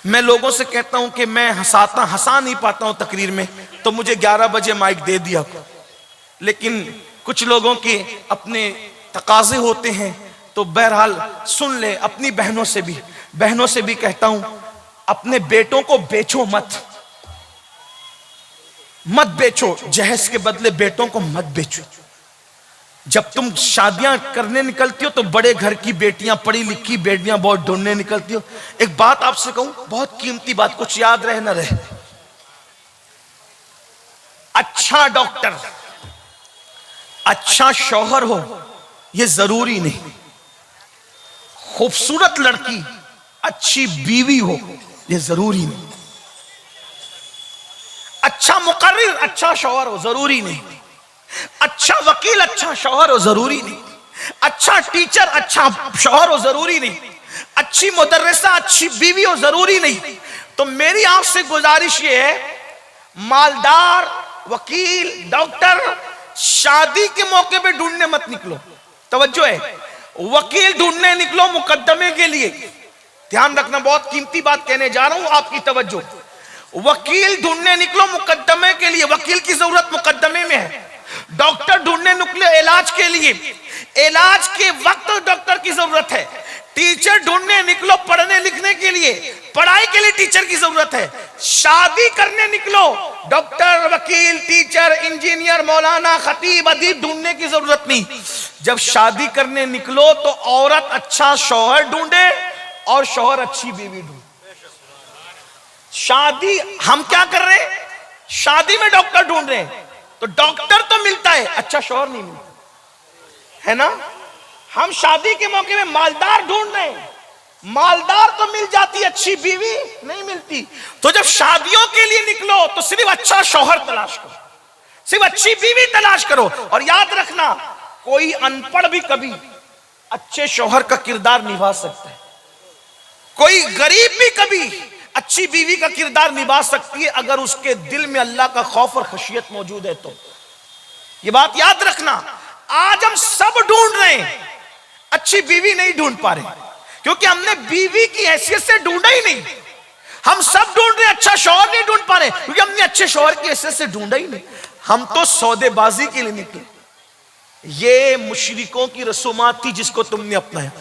मैं लोगों से कहता हूं कि मैं हंसा नहीं पाता हूं तकरीर में, तो मुझे 11 बजे माइक दे दिया। लेकिन कुछ लोगों के अपने तकाजे होते हैं, तो बहरहाल सुन ले। अपनी बहनों से भी कहता हूं, अपने बेटों को बेचो मत बेचो, जहेज के बदले बेटों को मत बेचो। जब तुम शादियां करने निकलती हो तो बड़े घर की बेटियां, पढ़ी लिखी बेटियां बहुत ढूंढने निकलती हो। एक बात आपसे कहूं, बहुत कीमती बात, कुछ याद रहे ना रहे, अच्छा डॉक्टर, अच्छा शौहर हो यह जरूरी नहीं। खूबसूरत लड़की, अच्छी बीवी हो यह जरूरी नहीं। अच्छा मुकर्रिर, अच्छा शौहर हो जरूरी नहीं। अच्छा वकील, अच्छा शौहर हो जरूरी नहीं। अच्छा टीचर, अच्छा शौहर हो जरूरी नहीं। अच्छी मुदर्रिसा, अच्छी बीवी हो जरूरी नहीं। तो मेरी आपसे गुजारिश ये है, मालदार वकील डॉक्टर शादी के मौके पे ढूंढने मत निकलो। तवज्जो है, वकील ढूंढने निकलो मुकद्दमे के लिए। ध्यान रखना, बहुत कीमती बात कहने जा रहा हूं, आपकी तवज्जो। वकील ढूंढने निकलो मुकद्दमे के लिए, वकील की जरूरत मुकद्दमे में है। डॉक्टर ढूंढने निकले इलाज के लिए, इलाज के वक्त डॉक्टर की जरूरत है। टीचर ढूंढने निकलो पढ़ने लिखने के लिए, पढ़ाई के लिए टीचर की जरूरत है। शादी करने निकलो, डॉक्टर वकील टीचर इंजीनियर मौलाना खतीब अदीब ढूंढने की जरूरत नहीं। जब शादी करने निकलो तो औरत अच्छा शौहर ढूंढे और शौहर अच्छी बीवी ढूंढे। शादी हम क्या कर रहे हैं, शादी में डॉक्टर ढूंढ रहे हैं, तो डॉक्टर तो मिलता है, अच्छा शौहर नहीं मिलता है ना। हम शादी के मौके में मालदार ढूंढ रहे हैं, मालदार तो मिल जाती, अच्छी बीवी नहीं मिलती। तो जब शादियों के लिए निकलो तो सिर्फ अच्छा शौहर तलाश करो, सिर्फ अच्छी बीवी तलाश करो। और याद रखना, कोई अनपढ़ भी कभी अच्छे शौहर का किरदार निभा सकता है, कोई गरीब भी कभी अच्छी बीवी का किरदार निभा सकती है, अगर उसके दिल में अल्लाह का खौफ और खशियत मौजूद है तो। ये बात याद रखना। आज हम सब ढूंढ रहे हैं, अच्छी बीवी नहीं ढूंढ पा रहे, क्योंकि हमने बीवी की हैसियत से ढूंढा ही नहीं। हम सब ढूंढ रहे हैं, अच्छा शौहर नहीं ढूंढ पा रहे, क्योंकि हमने अच्छे शौहर की हैसियत से ढूंढा ही नहीं। हम तो सौदेबाजी के लिए निकले। ये मुशरिकों की रसूमात थी जिसको तुमने अपनाया।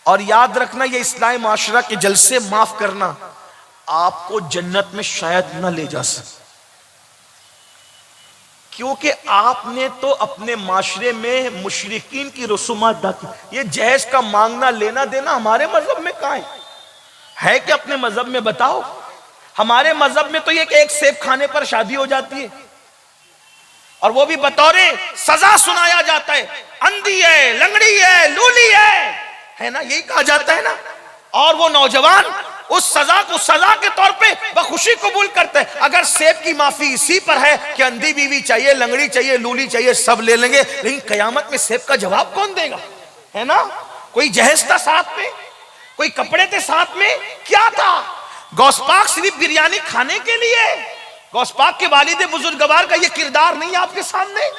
और याद रखना, ये इस्लामी माशरा के जलसे माफ करना आपको जन्नत में शायद न ले जा सके, क्योंकि आपने तो अपने माशरे में मुशरिकीन की रसूमात दाखिल। ये जहेज का मांगना लेना देना हमारे मजहब में कहां है कि अपने मजहब में बताओ। हमारे मजहब में तो ये कि एक सेब खाने पर शादी हो जाती है, और वो भी बतौरे सजा सुनाया जाता है, अंधी है, लंगड़ी है, लूली है ना, यही कहा जाता है ना। और वो नौजवान उस सजा को सजा के तौर पे बखुशी कबूल करते हैं। अगर सेब की माफी इसी पर है कि अंधी बीवी चाहिए, लंगड़ी चाहिए, लूली चाहिए, सब ले लेंगे, लेकिन कयामत में सेब का जवाब कौन देगा, है ना। कोई जहेज था साथ में, कोई कपड़े थे साथ में, क्या था। गौसपाक सिर्फ बिरयानी खाने के लिए, गौसपाक के वालिद बुजुर्गवार का ये किरदार नहीं है आपके सामने।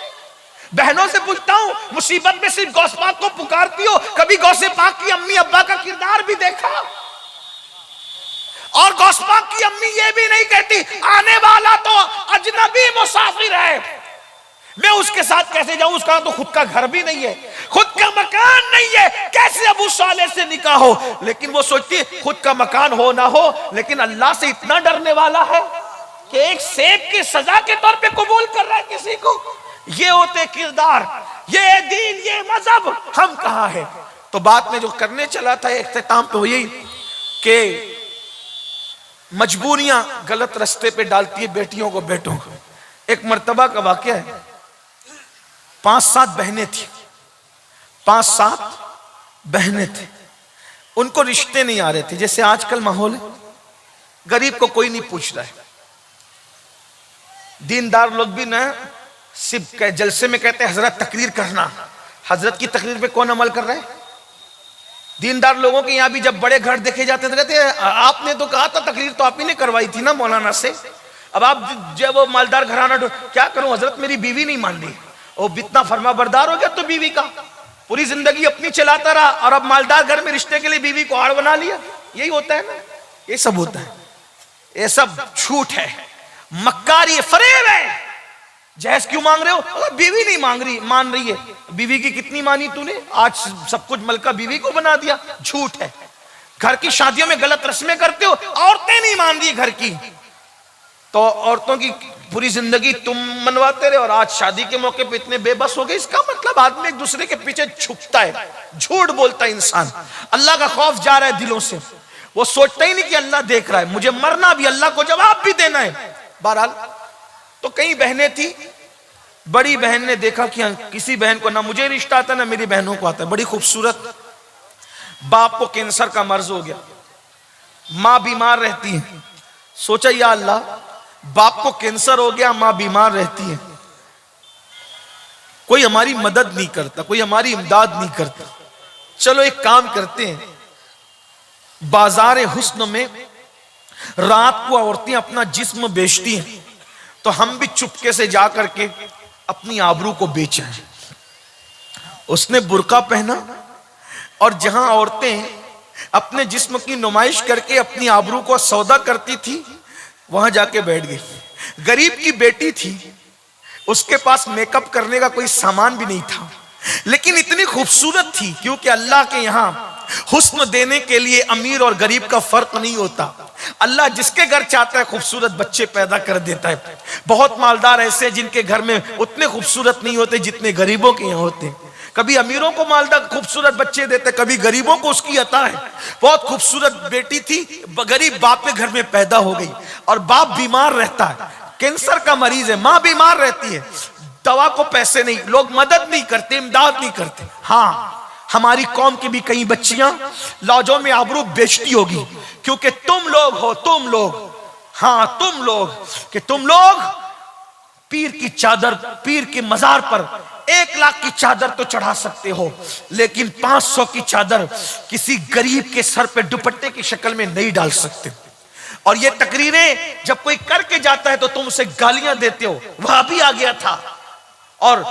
बहनों से पूछता हूं, मुसीबत में सिर्फ गौसपाक को पुकारती हो, कभी गौसे पाक की अम्मी अब्बा का किरदार भी देखा। और गौसपाक की अम्मी ये भी नहीं कहती आने वाला तो अजनबी मुसाफिर है, मैं उसके साथ कैसे जाऊं, उसका तो खुद का घर भी नहीं है, खुद का मकान नहीं है, कैसे अबू साले से निकाह हो। लेकिन वो सोचती है खुद का मकान हो ना हो, लेकिन अल्लाह से इतना डरने वाला है कि एक सेब की सजा के तौर पे कबूल कर रहा है किसी को। ये होते किरदार, ये दीन, ये मजहब, हम कहां है। तो बात में जो करने चला था इख्तिताम पे, यही कि मजबूरियां गलत रास्ते पे डालती है बेटियों को, बेटों को। एक मर्तबा का वाकया है, 5-7 बहनें थी, 5-7 बहनें थी, उनको रिश्ते नहीं आ रहे थे। जैसे आजकल माहौल है, गरीब को कोई नहीं पूछ रहा है। दीनदार लोग भी ना सिर्फ जलसे में कहते हैं हजरत तकरीर करना,
हजरत की तकरीर पे कौन अमल कर रहा है? दीनदार लोगों के यहाँ भी जब बड़े घर देखे जाते थे कहते हैं आपने तो कहा था, तकरीर तो आप ही ने करवाई थी ना मौलाना से, अब आप जब वो मालदार घराना क्या करूं हजरत, मेरी बीवी नहीं मान रही। वो इतना फर्मा बरदार हो गया तो बीवी का, पूरी जिंदगी अपनी चलाता रहा और अब मालदार घर में रिश्ते के लिए बीवी को आड़ बना लिया। यही होता है ना, ये सब होता है, ये सब झूठ है, मक्कारी है, फरेब है। जहेज क्यों मांग रहे हो? बीवी नहीं मान रही है। बीवी की कितनी मानी तूने? आज सब कुछ मलका बीवी को बना दिया। झूठ है। घर की शादियों में गलत रस्में करते हो, औरतें नहीं मान रही घर की, तो औरतों की पूरी जिंदगी तुम मनवाते रहे और आज शादी के मौके पे इतने बेबस हो गए। इसका मतलब आदमी एक दूसरे के पीछे छुपता है, झूठ बोलता है इंसान। अल्लाह का खौफ जा रहा है दिलों से, वो सोचता ही नहीं कि अल्लाह देख रहा है, मुझे मरना भी, अल्लाह को जवाब भी देना है। बहरहाल तो कई बहनें थी, बड़ी बहन ने देखा कि किसी बहन को ना मुझे रिश्ता आता ना मेरी बहनों को आता है, बड़ी खूबसूरत, बाप को कैंसर का मर्ज हो गया, माँ बीमार रहती है। सोचा या अल्लाह, बाप को कैंसर हो गया, माँ बीमार रहती है, कोई हमारी मदद नहीं करता, कोई हमारी इमदाद नहीं करता। चलो एक काम करते हैं, बाजार हुस्न में रात को औरतें अपना जिस्म बेचती हैं, तो हम भी चुपके से जा करके अपनी आबरू को बेचा है। उसने बुर्का पहना और जहां औरतें अपने जिस्म की नुमाइश करके अपनी आबरू को सौदा करती थी, वहां जाके बैठ गई। गरीब की बेटी थी, उसके पास मेकअप करने का कोई सामान भी नहीं था, लेकिन इतनी खूबसूरत थी, क्योंकि अल्लाह के यहां हुस्न देने के लिए अमीर और गरीब का फर्क नहीं होता। अल्लाह जिसके घर चाहता है खूबसूरत बच्चे पैदा कर देता है। बहुत मालदार ऐसे जिनके घर में उतने खूबसूरत नहीं होते जितने गरीबों के यहाँ होते हैं। कभी अमीरों को मालदार खूबसूरत बच्चे देते, कभी गरीबों को उसकी अता है। बहुत खूबसूरत बेटी थी, गरीब बाप के घर में पैदा हो गई और बाप बीमार रहता है, कैंसर का मरीज है, माँ बीमार रहती है, दवा को पैसे नहीं, लोग मदद नहीं करते, इमदाद नहीं करते। हाँ, हमारी कौम की भी कई बच्चियां लॉजों में आबरू बेचती होगी, क्योंकि तुम लोग हो, तुम लोग, हाँ तुम लोग, कि तुम लोग पीर की चादर, पीर के मजार पर 1 लाख की चादर तो चढ़ा सकते हो, लेकिन 500 की चादर किसी गरीब के सर पे दुपट्टे की शक्ल में नहीं डाल सकते। और ये तकरीरें जब कोई करके जाता है तो तुम उसे गालियां देते हो। वह भी आ गया था और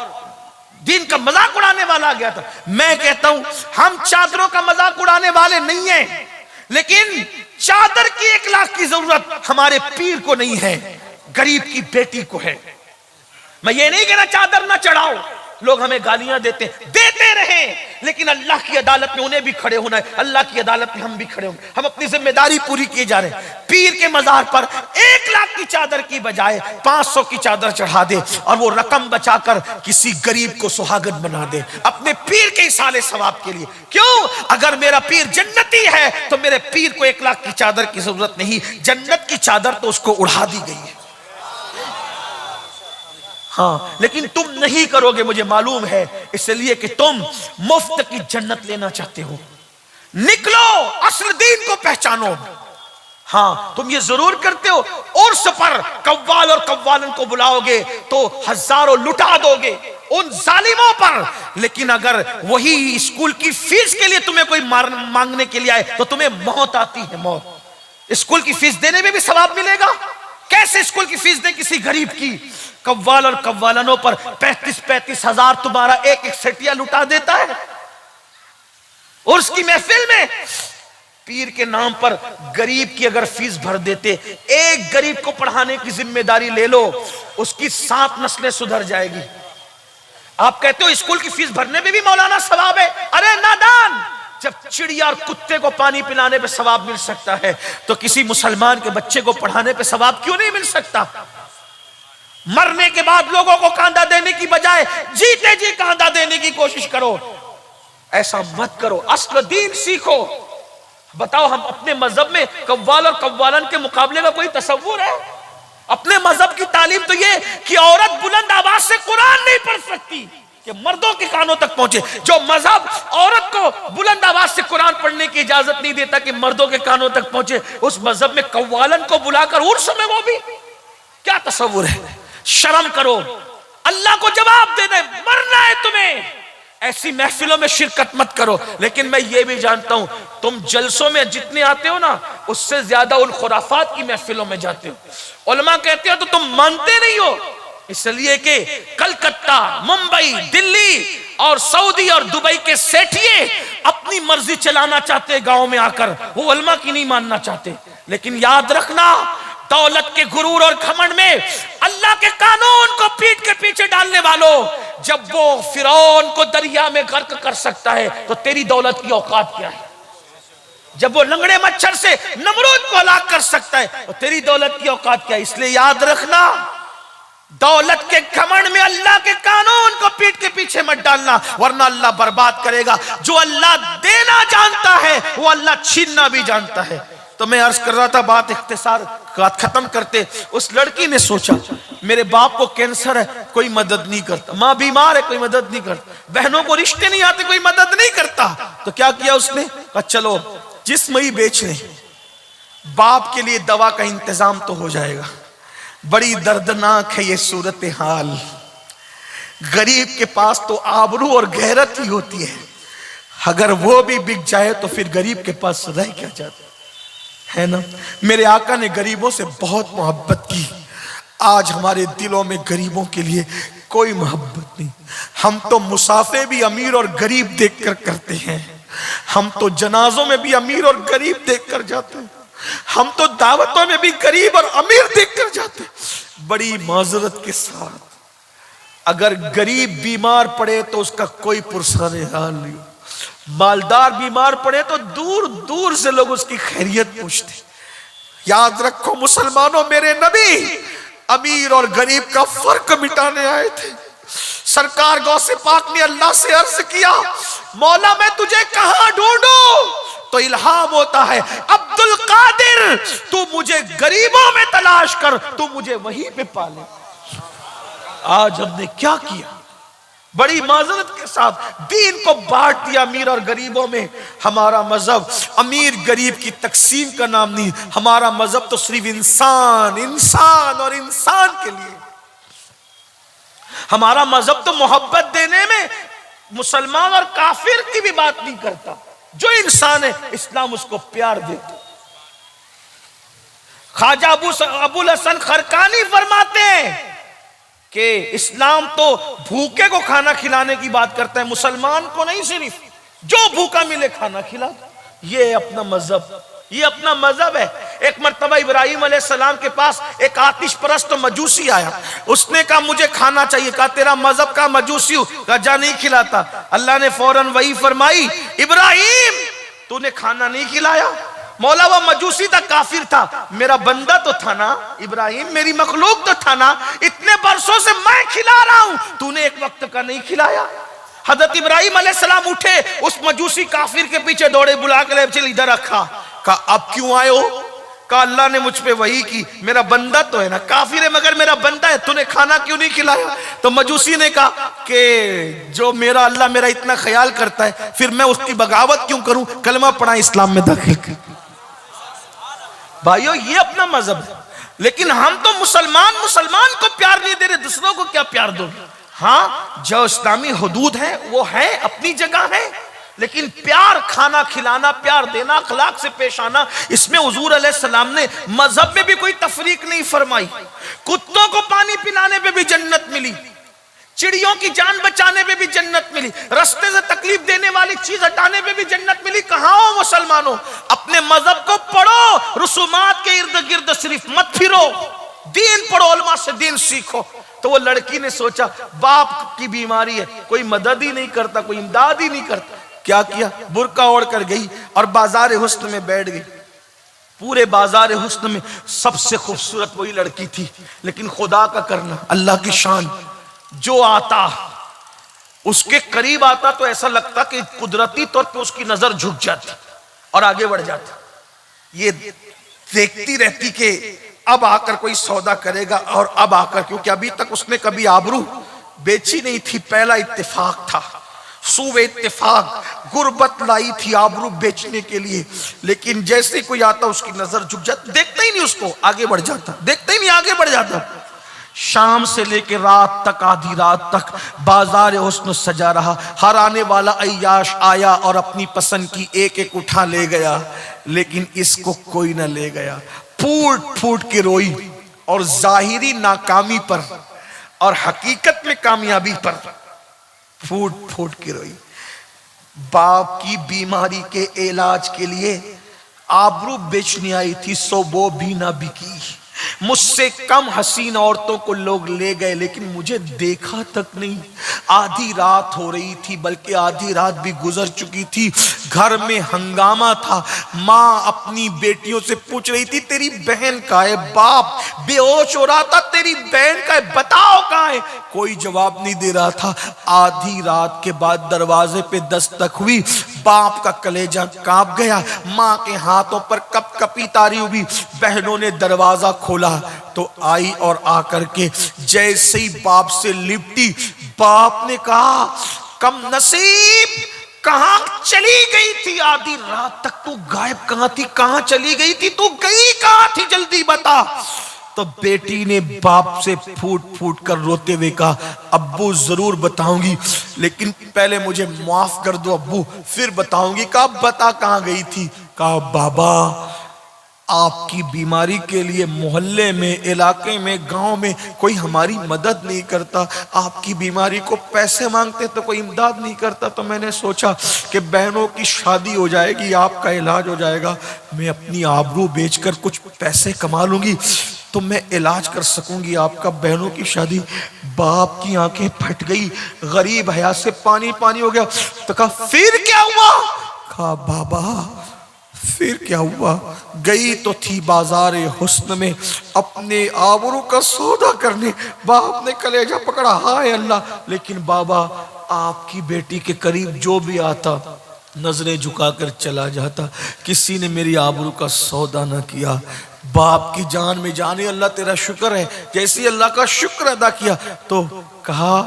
दीन का मजाक उड़ाने वाला आ गया था। मैं कहता हूं हम चादरों का मजाक उड़ाने वाले नहीं हैं, लेकिन चादर की 1 लाख की जरूरत हमारे पीर को नहीं है, गरीब की बेटी को है। मैं ये नहीं कहना चादर ना चढ़ाओ, लोग हमें गालियां देते रहे, लेकिन अल्लाह की अदालत में उन्हें भी खड़े होना है, अल्लाह की अदालत में हम भी खड़े होंगे। हम अपनी जिम्मेदारी पूरी किए जा रहे हैं। पीर के मजार पर 1 लाख की चादर की बजाय 500 की चादर चढ़ा दे और वो रकम बचाकर किसी गरीब को सुहागन बना दे, अपने पीर के इसाले सवाब के लिए। क्यों? अगर मेरा पीर जन्नती है तो मेरे पीर को 1 लाख की चादर की जरूरत नहीं, जन्नत की चादर तो उसको उड़ा दी गई है। हाँ, लेकिन तुम नहीं करोगे, मुझे मालूम है, इसलिए कि तुम मुफ्त की जन्नत लेना चाहते हो। निकलो, असल दीन को पहचानो। हाँ, तुम ये जरूर करते हो, उर्स पर कव्वाल और कव्वालन को बुलाओगे तो हजारों लुटा दोगे उन जालिमों पर, लेकिन अगर वही स्कूल की फीस के लिए तुम्हें कोई मांगने के लिए आए तो तुम्हें मौत आती है, मौत। स्कूल की फीस देने में भी सवाब मिलेगा। कैसे स्कूल की फीस दे किसी गरीब की? कव्वाल और कव्वालनों पर 35-35 हजार तुम्हारा एक सेटिया लुटा देता है। और उसकी महफिल में पीर के नाम पर गरीब की अगर फीस भर देते, एक गरीब को पढ़ाने की जिम्मेदारी ले लो, उसकी 7 नस्लें सुधर जाएगी। आप कहते हो स्कूल की फीस भरने में भी मौलाना सवाब है। अरे नादान, जब चिड़िया और कुत्ते को पानी पिलाने पे सवाब मिल सकता है तो किसी मुसलमान के बच्चे को पढ़ाने पे सवाब क्यों नहीं मिल सकता? मरने के बाद लोगों को कांधा देने की बजाय जीते जी कांधा देने की कोशिश करो। ऐसा मत करो, असल दीन सीखो। बताओ, हम अपने मजहब में कव्वाल और कव्वालन के मुकाबले का कोई तसव्वुर है? अपने मजहब की तालीम तो ये कि औरत बुलंद आवाज से कुरान नहीं पढ़ सकती कि मर्दों के कानों तक पहुंचे। जो मजहब औरत को बुलंद आवाज से कुरान पढ़ने की इजाजत नहीं देता कि मर्दों के कानों तक पहुंचे, उस मजहब में कव्वालन को बुलाकर उर्स में वो भी क्या तसव्वुर है? शर्म करो, अल्लाह को जवाब देना है, मरना है तुम्हें। ऐसी महफिलों में शिरकत मत करो। लेकिन मैं ये भी जानता हूं तुम जलसों में जितने आते हो ना, उससे ज्यादा उन खुराफात की महफिलों में जाते हो। उलमा कहते हो तो तुम मानते नहीं हो, इसलिए कि कलकत्ता, मुंबई, दिल्ली और सऊदी और दुबई के सेठिए अपनी मर्जी चलाना चाहते गांव में आकर, वो उलमा की नहीं मानना चाहते। लेकिन याद रखना, दौलत के गुरूर और घमंड में अल्लाह के कानून को पीठ के पीछे डालने वालों, जब वो फिरौन को दरिया में गर्क कर सकता है तो तेरी दौलत की औकात क्या है? जब वो लंगड़े मच्छर से नमरूद को हलाक कर सकता है तो तेरी दौलत की औकात क्या है? इसलिए याद रखना, दौलत के घमंड में अल्लाह के कानून को पीठ के पीछे मत डालना, वरना अल्लाह बर्बाद करेगा। जो अल्लाह देना जानता है वो अल्लाह छीनना भी जानता है। तो मैं अर्ज कर रहा था, बात इख्तिसार खत्म करते, उस लड़की ने सोचा मेरे बाप को कैंसर है, कोई मदद नहीं करता, माँ बीमार है, कोई मदद नहीं करता, बहनों को रिश्ते नहीं आते, कोई मदद नहीं करता। तो क्या किया उसने? कहा चलो जिस्म ही बेच लें, बाप के लिए दवा का इंतजाम तो हो जाएगा। बड़ी दर्दनाक है ये सूरत हाल। गरीब के पास तो आबरू और गैरत ही होती है, अगर वो भी बिक जाए तो फिर गरीब के पास रह क्या जाता है ना। मेरे आका ने गरीबों से बहुत मोहब्बत की। आज हमारे दिलों में गरीबों के लिए कोई मोहब्बत नहीं। हम तो मुसाफे भी अमीर और गरीब देखकर करते हैं, हम तो जनाजों में भी अमीर और गरीब देखकर जाते हैं, हम तो दावतों में भी गरीब और अमीर देखकर जाते हैं। बड़ी माजरत के साथ, अगर गरीब बीमार पड़े तो उसका कोई पुरसाने हाल नहीं, मालदार बीमार पड़े तो दूर दूर से लोग उसकी खैरियत पूछते। याद रखो मुसलमानों, मेरे नबी अमीर और गरीब का फर्क मिटाने आए थे। सरकार गौसे पाक ने अल्लाह से अर्ज किया, मौला मैं तुझे कहां ढूंढूं? तो इल्हाम होता है, अब्दुल कादिर तू मुझे गरीबों में तलाश कर, तू मुझे वहीं पे पाले। आज हमने क्या किया? बड़ी माजरत के साथ दीन को बांट दिया अमीर और गरीबों में। हमारा मजहब अमीर गरीब की तकसीम का नाम नहीं, हमारा मजहब तो सिर्फ इंसान, इंसान और इंसान के लिए। हमारा मजहब तो मोहब्बत देने में मुसलमान और काफिर की भी बात नहीं करता। जो इंसान है इस्लाम उसको प्यार देता। ख्वाजा अबुल हसन खरकानी फरमाते हैं कि इस्लाम तो भूखे को खाना खिलाने की बात करता है, मुसलमान को नहीं, सिर्फ जो भूखा मिले खाना खिला। ये अपना मजहब, ये अपना मजहब है। एक मर्तबा इब्राहिम अलैहिस्सलाम के पास एक आतिश परस्त मजूसी आया, उसने कहा मुझे खाना चाहिए। कहा तेरा मजहब का मजूसी हूं? कहा जा नहीं खिलाता। अल्लाह ने फौरन वही फरमाई, इब्राहिम तूने खाना नहीं खिलाया। मौला वो मजूसी था, काफिर था, मेरा बंदा तो था ना इब्राहिम, मेरी मखलूक तो था ना, इतने बरसों से मैं खिला रहा हूं, तूने एक वक्त का नहीं खिलाया। हजरत इब्राहिम अलैहिस्सलाम उठे, उस मजूसी काफिर के पीछे दौड़े, बुला के चल इधर रखा। कहा अब क्यों आए हो? कहा अल्लाह ने मुझ पे वही की, मेरा बंदा तो है ना, काफिर है मगर मेरा बंदा है, तूने खाना क्यों नहीं खिलाया? तो मजूसी ने कहा कि जो मेरा अल्लाह मेरा इतना ख्याल करता है, फिर मैं उसकी बगावत क्यों करूं? कलमा पढ़ा, इस्लाम में दाखिल कर। भाइयों ये अपना मजहब है, लेकिन हम तो मुसलमान को प्यार नहीं दे रहे, दूसरों को क्या प्यार दोगे? हाँ, जो इस्लामी हुदूद है वो है, अपनी जगह है, लेकिन प्यार, खाना खिलाना, प्यार देना, अखलाक से पेश आना, इसमें हुजूर अलैहिस्सलाम ने मजहब में भी कोई तफरीक नहीं फरमाई। कुत्तों को पानी पिलाने पे भी जन्नत मिली, चिड़ियों की जान बचाने पे भी जन्नत मिली, रास्ते से तकलीफ देने वाली चीज हटाने पे भी जन्नत मिली। कहां हो मुसलमानों? अपने मजहब को पढ़ो, रसूमात के इर्द गिर्द सिर्फ मत फिरो, दीन पढ़ो, उलमा से दीन सीखो। तो वो लड़की ने सोचा बाप की बीमारी है, कोई मदद ही नहीं करता, कोई इमदाद ही नहीं करता। क्या किया? बुर्का ओढ़ कर गई और बाजार हुस्न में बैठ गई। पूरे बाजार हुस्न में सबसे खूबसूरत वही लड़की थी, लेकिन खुदा का करना, अल्लाह की शान, जो आता उसके करीब आता तो ऐसा लगता कि कुदरती तौर पे उसकी नजर झुक जाती और आगे बढ़ जाती। ये देखती रहती कि अब आकर कोई सौदा करेगा, और अब आकर, क्योंकि अभी तक उसने कभी आबरू बेची नहीं थी, पहला इत्तेफाक था, सूबे इत्तेफाक, गुर्बत लाई थी आबरू बेचने के लिए। लेकिन जैसे कोई आता उसकी नजर झुक जाती, देखता ही नहीं उसको, आगे बढ़ जाता, देखता ही नहीं, आगे बढ़ जाता।
शाम से लेकर रात तक, आधी रात तक बाजार हुस्न सजा रहा। हर आने वाला अय्याश आया और अपनी पसंद की एक एक उठा ले गया, लेकिन इसको कोई ना ले गया। फूट फूट के रोई और जाहिरी नाकामी पर और हकीकत में कामयाबी पर फूट फूट के रोई। बाप की बीमारी के इलाज के लिए आबरू बेचने आई थी, सो वो भी ना बिकी। मुझसे कम हसीन औरतों को लोग ले गए, लेकिन मुझे देखा तक नहीं। आधी रात हो रही थी, बल्कि आधी रात भी गुजर चुकी थी। घर में हंगामा था। माँ अपनी बेटियों से पूछ रही थी, तेरी बहन कहाँ है? बाप बेहोश हो रहा था, तेरी बहन कहाँ है, बताओ कहाँ है? कोई जवाब नहीं दे रहा था। आधी रात के बाद दरवाजे पे दस्तक हुई। बाप का कलेजा कांप गया। माँ के हाथों पर कपकपी तारी हुई। बहनों ने दरवाजा खोला तो आई और आकर के जैसे ही बाप से लिपटी, बाप ने कहा, कम नसीब, कहां चली गई थी? आधी रात तक तू गायब कहां थी? कहां चली गई थी? तू गई कहां थी? जल्दी बता। तो बेटी ने बाप से फूट फूट कर रोते हुए कहा, अब्बू जरूर बताऊंगी, लेकिन पहले मुझे माफ कर दो अब्बू, फिर बताऊंगी। कहा बता कहां गई थी? कहा बाबा, आपकी बीमारी के लिए मोहल्ले में, इलाके में, गांव में कोई हमारी मदद नहीं करता। आपकी बीमारी को पैसे मांगते तो कोई इमदाद नहीं करता। तो मैंने सोचा कि बहनों की शादी हो जाएगी, आपका इलाज हो जाएगा, मैं अपनी आबरू बेचकर कुछ पैसे कमा लूंगी तो मैं इलाज कर सकूंगी आपका, बहनों की शादी। बाप की आंखें फट गई, गरीब हया से पानी पानी हो गया। तो कहा फिर क्या हुआ? कहा बाबा फिर क्या हुआ? गई तो थी बाजार हुस्न में अपने आबरू का सौदा करने। बाप ने कलेजा पकड़ा, हाय अल्लाह। लेकिन बाबा, आपकी बेटी के करीब जो भी आता नजरें झुकाकर चला जाता। किसी ने मेरी आबरू का सौदा न किया। बाप की जान में जाने, अल्लाह तेरा शुक्र है। जैसे अल्लाह का शुक्र अदा किया तो कहा,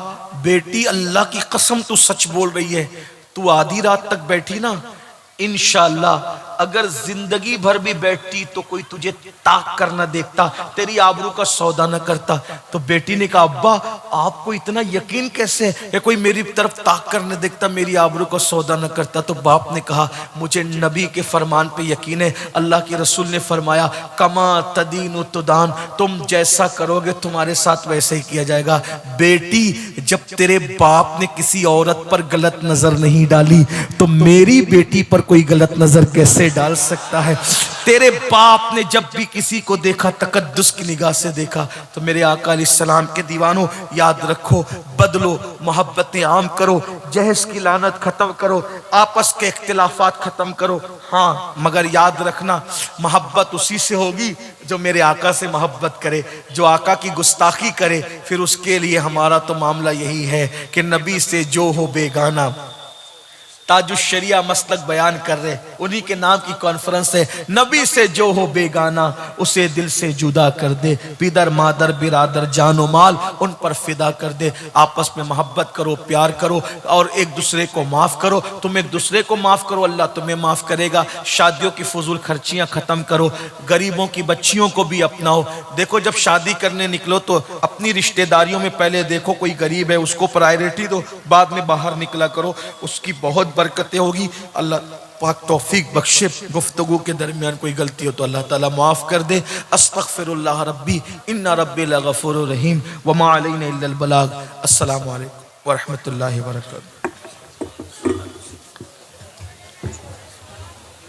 बेटी अल्लाह की कसम तू सच बोल रही है, तू आधी रात तक बैठी ना, इंशाअल्लाह अगर जिंदगी भर भी बैठती तो कोई तुझे ताक कर न देखता, तेरी आबरू का सौदा न करता। तो बेटी ने कहा, अब्बा आपको इतना यकीन कैसे है कि कोई मेरी तरफ ताक कर न देखता, मेरी आबरू का सौदा न करता? तो बाप ने कहा, मुझे नबी के फरमान पे यकीन है। अल्लाह के रसूल ने फरमाया, कमा तदीन तुदान, तुम जैसा करोगे तुम्हारे साथ वैसे ही किया जाएगा। बेटी, जब तेरे बाप ने किसी औरत पर गलत नजर नहीं डाली तो मेरी बेटी पर कोई गलत नजर कैसे डाल सकता है? तेरे बाप ने जब भी किसी को देखा तकद्दुस की निगाह से देखा। तो मेरे आका अलैहिस्सलाम के दीवानों, याद रखो, बदलो, मोहब्बतें आम करो, जहस की लानत खत्म करो, आपस के इख्तिलाफात खत्म करो। हाँ, मगर याद रखना, मोहब्बत उसी से होगी जो मेरे आका से मोहब्बत करे। जो आका की गुस्ताखी करे, फिर उसके लिए हमारा तो मामला यही है कि नबी से जो हो बेगाना। ताजुश शरिया मसलक बयान कर रहे, उन्हीं के नाम की कॉन्फ्रेंस है। नबी से जो हो बेगाना उसे दिल से जुदा कर दे, पिदर मादर बिरादर जानो माल उन पर फिदा कर दे। आपस में मोहब्बत करो, प्यार करो और एक दूसरे को माफ करो। तुम एक दूसरे को माफ करो, अल्लाह तुम्हें माफ करेगा। शादियों की फजूल खर्चियां खत्म करो, गरीबों की बच्चियों को भी अपनाओ। देखो, जब शादी करने निकलो तो अपनी रिश्तेदारियों में पहले देखो कोई गरीब है, उसको प्रायोरिटी दो, बाद में बाहर निकला करो, उसकी बहुत बरकतें होगी। अल्लाह पाक तौफीक बख्शे। गुफ्तगू के दरमियान कोई गलती हो तो अल्लाह ताला माफ कर दे। अस्तगफिरुल्लाह रब्बी इन्ना रब्बी लगफूरुर रहीम व मा अलैना इल्लल बलाग। अस्सलामु अलैकुम व रहमतुल्लाहि व बरकातहू।